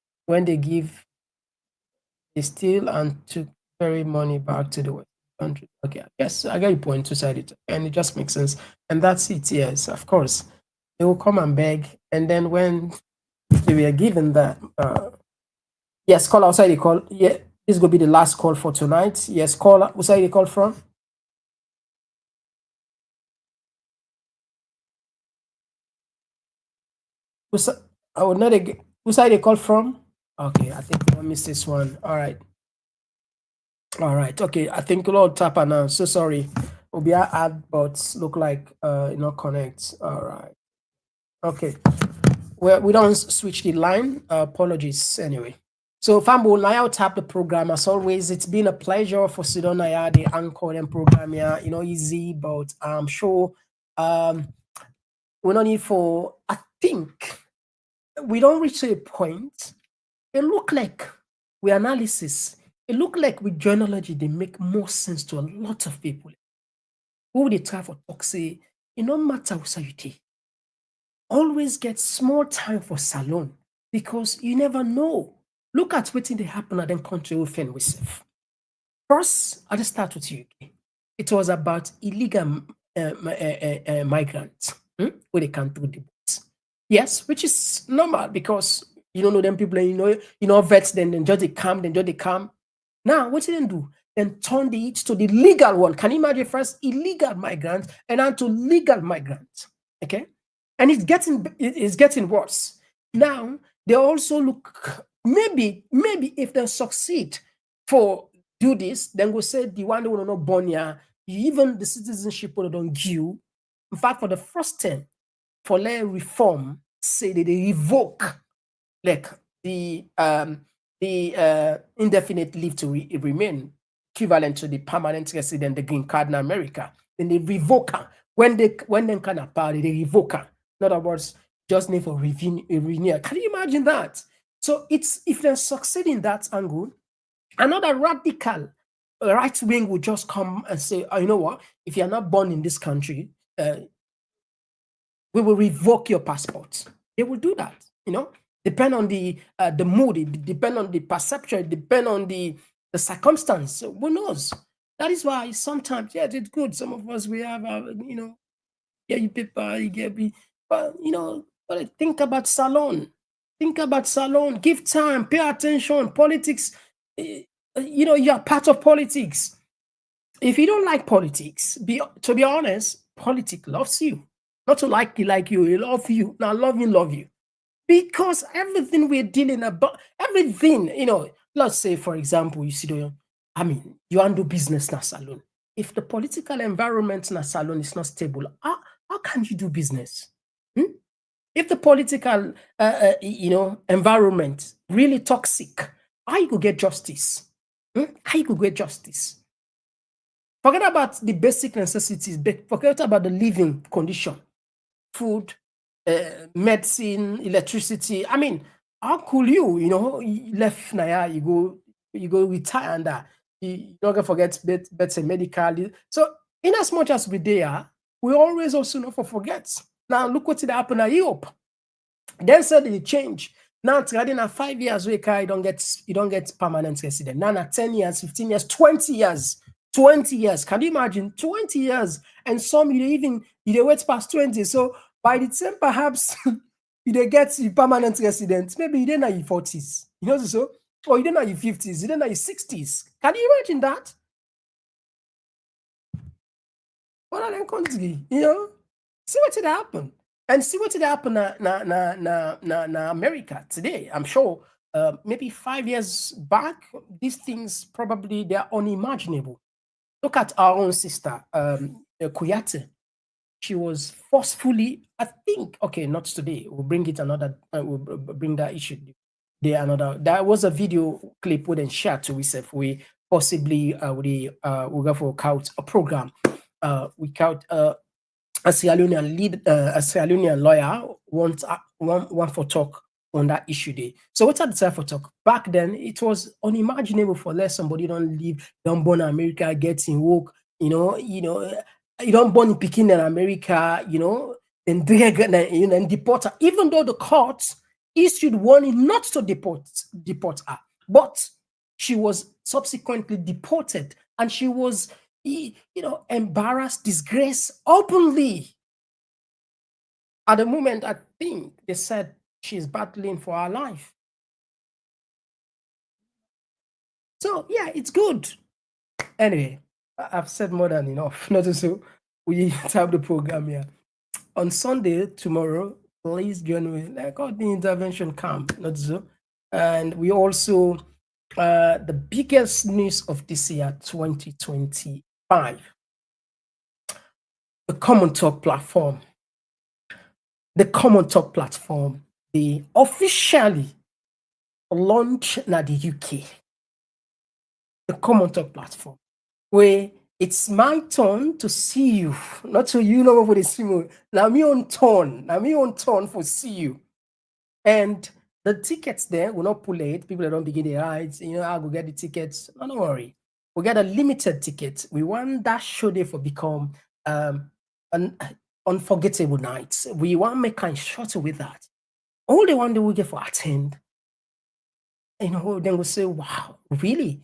they steal and took very money back to the Western country. Okay, yes, I get your point to side it, and it just makes sense. And that's it. Yes, of course, they will come and beg, and then when they were given that, yes, call outside the call. Yeah. This is going to be the last call for tonight. Yes, call. Who's the call from? I would not again. Who side they call from? Okay, I think I missed this one. All right. Okay, I think Lord Tapa now. So sorry. Obia add but look like not connect. All right. Okay. Well, we don't switch the line. Apologies anyway. So Fambo, now I'll tap the program as always. It's been a pleasure for Sidonaya, the anchor and program here. Easy, but I'm sure we don't need for, I think we don't reach to a point. It look like with analysis, it look like with journalogy, they make more sense to a lot of people. Who they try for talk say, it no matter what you take. Always get small time for salon because you never know. Look at what they happen at them country within with. First, I'll just start with you. It was about illegal migrants where they come through the boots. Yes, which is normal because you don't know them people, vets, then just they come. Now, what did they do? Then turn it to the legal one. Can you imagine first illegal migrants and then to legal migrants? Okay. And it's getting worse. Now they also look maybe if they succeed for do this, then we'll say the one that will not born here, even the citizenship will don't give. In fact, for the first time, for their reform, say that they revoke like the indefinite leave to remain, equivalent to the permanent resident, the green card in America. Then they revoke her. When they kind of party, they revoke her. In other words, just need for renewal. Can you imagine that? So it's if they succeed in that angle, another radical right wing will just come and say, oh, you know what? If you're not born in this country, we will revoke your passport. They will do that, depend on the mood, it depend on the perception, it depend on the circumstance. So who knows? That is why sometimes, yes, it's good. Some of us we have, you paper, you get me, but but think about salon. Think about salon. Give time. Pay attention. Politics. You're part of politics. If you don't like politics, to be honest, politics loves you. Not to like you, it love you. Now love you. Because everything we're dealing about, everything, let's say, for example, you handle business in a salon. If the political environment in a salon is not stable, how can you do business? If the political, environment really toxic, how you could get justice? How you could get justice? Forget about the basic necessities. Forget about the living condition, food, medicine, electricity. How could you left Naya, you go retire and you don't gonna forget better medical. So in as much as we there, we always also not forget. Now look what happened at Europe. Then suddenly change. Now it's already 5 years you don't get permanent resident. Now 10 years, 15 years, 20 years. 20 years. Can you imagine? 20 years. And some you wait past 20. So by the time perhaps you get your permanent resident, maybe you didn't have your 40s. So? Or you didn't have your 50s, you didn't have your 60s. Can you imagine that? What are them country? See what did happen. And see what did happen na America today. I'm sure maybe 5 years back, these things probably they're unimaginable. Look at our own sister, Kuyate. She was forcefully, I think, okay, not today. We'll bring it we'll bring that issue there another. There was a video clip we then shared to we possibly we'll go for a program. We count a Sierra Leonean lawyer want for talk on that issue day. So what's at the time for talk? Back then, it was unimaginable for let somebody don't born in America, get in work, you don't born in Peking in America, and deport her. Even though the court issued warning not to deport her, but she was subsequently deported, and she was embarrassed, disgraced openly. At the moment, I think they said she's battling for her life. So yeah, it's good. Anyway, I've said more than enough. Not so we have the program here. On Sunday, tomorrow, please join with like all the intervention camp, not so. And we also the biggest news of this year, 2025, the Komon-Tok platform. The Komon-Tok platform, they officially launched in the UK. The Komon-Tok platform, where it's my turn to see you, not so you know what it's me. Now me on turn for see you. And the tickets there will not pull it. People that don't begin the rides, I go get the tickets. No, don't worry. We get a limited ticket. We want that show there for become an unforgettable nights. We want to make kind shorter with that. All the one that we get for attend, then we say, wow, really?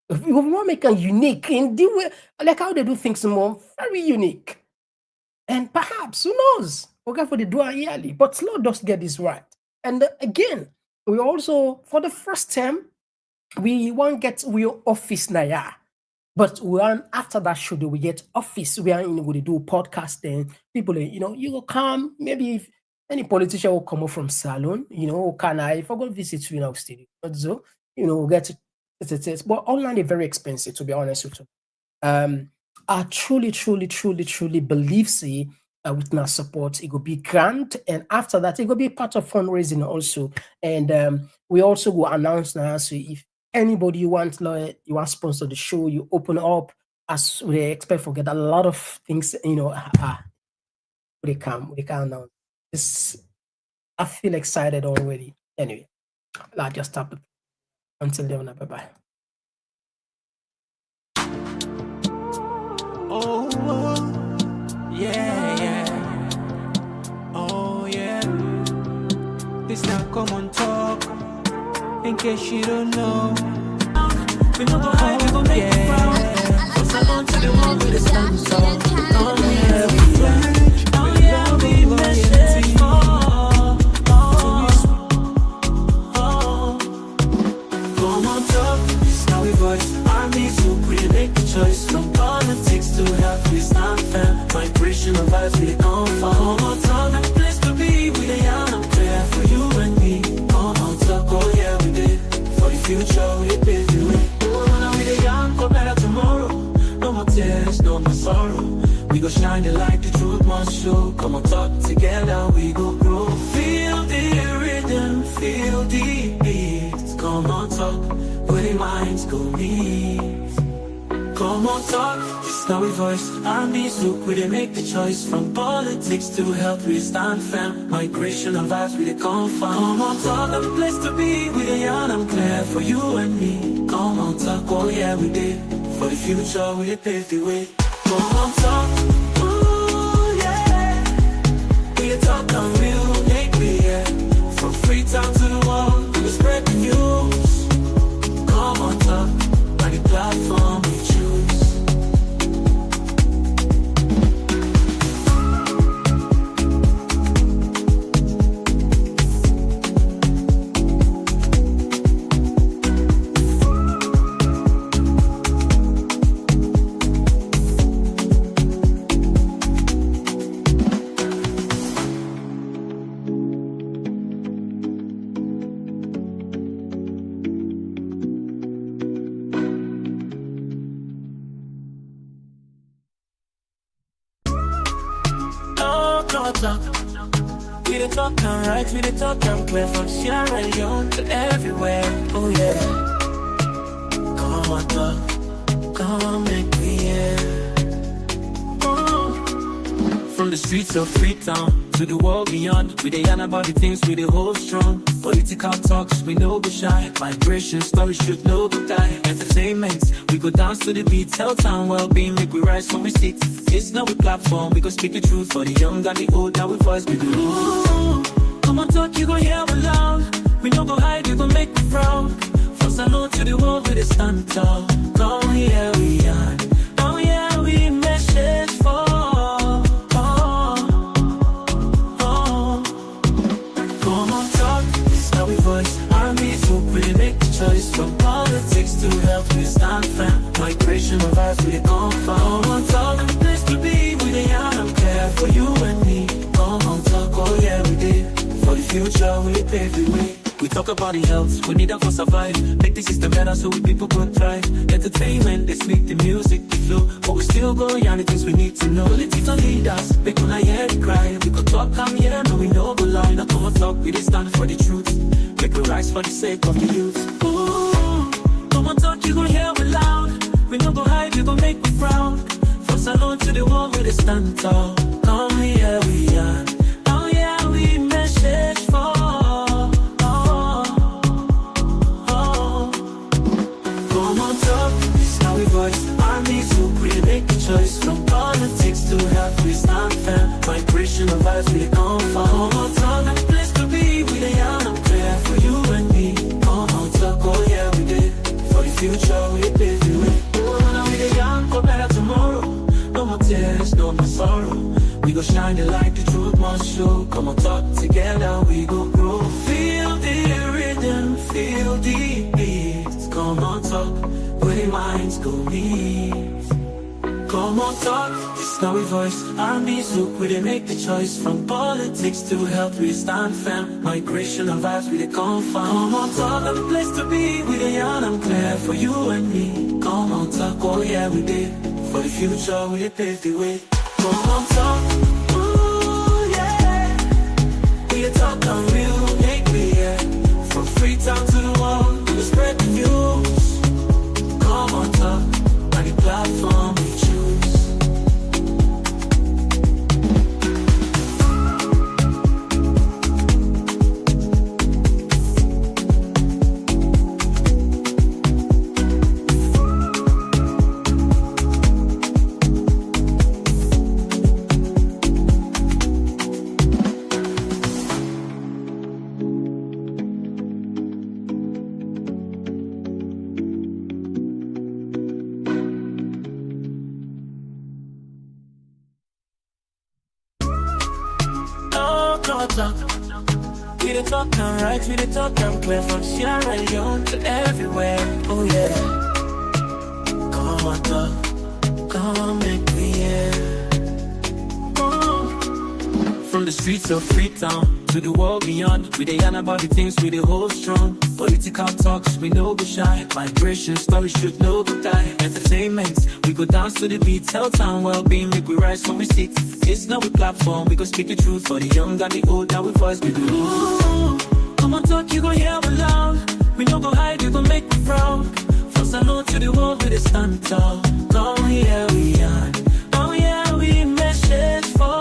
We want to make a unique in the way, like how they do things more very unique. And perhaps, who knows? We'll get for the do yearly, but Lord does get this right. And again, we also, for the first time, we won't get real office now. But we are after that show, we get office. We are going to do podcasting. People, you will come. Maybe if any politician will come up from salon, can I? If I go visit you now, studio, so get it. But online is very expensive, to be honest with you. I truly believe, with our support, it will be grand, and after that, it will be part of fundraising also. And we also will announce now. So if anybody you want to sponsor the show, you open up, as we expect, forget a lot of things, they come now. I feel excited already. Anyway, I'll just stop. Until then, bye-bye. Oh, yeah. Oh, yeah. This now Komon-Tok. In case you don't know, we no go hide, we gon' make you proud. Cause I want to the one with the stand tall. Oh yeah, we message Komon-Tok, this how we voice. Army so we make the choice. From politics to health, we stand firm. Migration of vibes, we come from Komon-Tok. A place to be, we the young, I'm clear for you and me. Komon-Tok, oh yeah, we did. For the future, we pave the way. Oh, now we the young, for better tomorrow. No more tears, no more sorrow. We go shine the light, the truth must show. Komon-Tok, together we go grow. Feel the rhythm, feel the beat. Komon-Tok, where the minds go meet. Komon-Tok, this how we voice. Army soup, we they make the choice. From politics to health, we stand firm. Migration of vibes, we they come from Komon-Tok, the place to be. We the young, I'm clear for you and me. Komon-Tok, oh yeah, we did. For the future, we pave the way. Komon-Tok, ooh yeah. We talk on real, make me yeah. From Freetown to the world, we spread the news. Komon-Tok, by the platform we choose. We the talk and right, we the talk and clear. From Sierra Leone to everywhere, oh yeah. Komon-Tok, come make me hear. From the streets of Freetown to the world beyond, we dey yarn about the things we dey hold strong. Political talks, we no go shy. Migration stories should no go die. Entertainment, we go dance to the beat. Health and well-being, make we rise from we sit. It's now we platform, we go speak the truth for the young and the old. Now we voice we do. Komon-Tok, you gon' hear me loud. We no go hide, we gon' make you proud. From salon to the world, we dey stand tall. Come here we are. Oh yeah, we message for. Komon-Tok, this how we voice. Army so we make the choice. From politics to health, we stand firm. Migration of vibes, we dey come from Komon-Tok, the place to be. We dey yarn, I'm clear for you and me. Komon-Tok, oh yeah, we did. about the health, we need them for survive. Make the system better so we people can thrive. Entertainment, they speak the music, the flow, but we still go yarn the things we need to know. Little leaders, make when I hear the cry. We could talk, come here, no we know go line. I come and talk, we just stand for the truth. Make we rise for the sake of the youth. Ooh, come and talk, you gon' hear me loud. We no go hide, you gon' make me proud. From salon to the wall, we just stand tall. Come here, we are. Oh yeah, we message for. Voice, armies who create make a choice. From politics to health, we stand firm. Migration of vibes, we come from. Komon-Tok, a place to be. We the young, I'm clear for you and me. Komon-Tok, oh yeah, we did. For the future, we pave the way. Now we the young for better tomorrow. No more tears, no more sorrow. We go shine the light, the truth must show. Komon-Tok, together we go grow. Feel the rhythm, feel the beat. Komon-Tok, where the minds go meet. Komon-Tok, it's now we voice. Armies look where they make the choice. From politics to health, we stand firm. Migration of vibes, we they come from. Komon-Ok, a place to be. We the young, I'm clear for you and me. Komon-Ok, oh yeah, we did. For the future, we pave the way. Komon-Ok, ooh yeah. We talk on real, make me yeah. From Freetown to the world, we spread the news. Komon-Tok, on the platform we choose. We the talk and right, we the talk and clear. From Sierra Leone to everywhere, oh yeah. Komon-Tok, come make me hear. From the streets of Freetown to the world beyond, we dey yarn about the things we dey hold strong. Political talks, we no go shy. Migration stories should no go die. Entertainment, we go dance to the beat. Health and well-being, make we rise from we seat. It's not a platform, we go speak the truth for the young and the old. Now we voice we do. Ooh, Komon-Tok, you gon' hear me loud. We no go hide, you gon' make me proud. From salon to the world, we dey stand tall. Come here, we are. Oh yeah, we message for.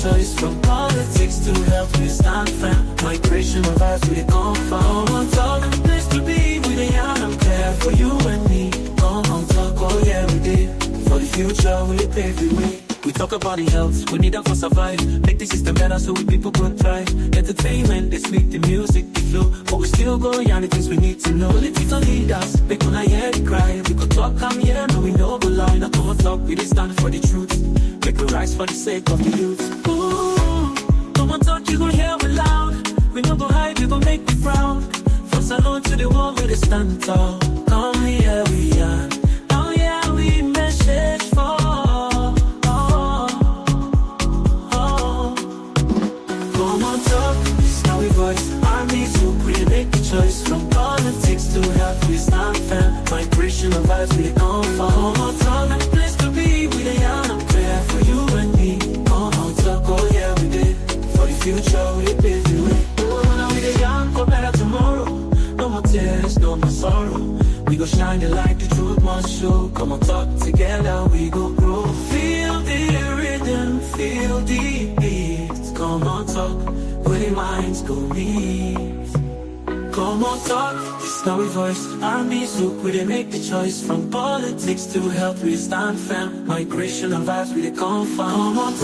Choice from politics to health, we stand firm. Migration of vibes, we come from. Komon-Tok, a place to be. We the young, I'm clear for you and me. Komon-Tok, oh yeah, we did. For the future, we pave the way. We talk about the health, we need them for survive. Make the system better so we people can thrive. Entertainment, they speak the music, the flow, but we still go yarn the things we need to know. Little leaders, make when I hear the cry. We could talk, come here, no we know go line. I Komon-Tok, we dey stand for the truth. Make we rise for the sake of the youth. Ooh, Komon-Tok, you gon' hear me loud. We no go hide, you gon' make me proud. From salon to the wall, we dey stand tall. Come here, we are. Oh yeah, we message for. Komon-Tok, it's now we voice. Armies who create make the choice. From politics to health, we stand firm. Migration of vibes, we come from. Komon-Tok, a place to be. We the young, I'm clear for you and me. Komon-Tok, oh yeah, we did. For the future, we pave the way. Now we the young for better tomorrow. No more tears, no more sorrow. We go shine the light, the truth must show. Komon-Tok, together we go grow. Feel the rhythm, feel the beat. Komon-Tok, where the minds go meet. Komon-Tok, it's now we voice. Armies look where they make the choice. From politics to health, we stand firm. Migration of vibes, we they come from. Komon-Tok.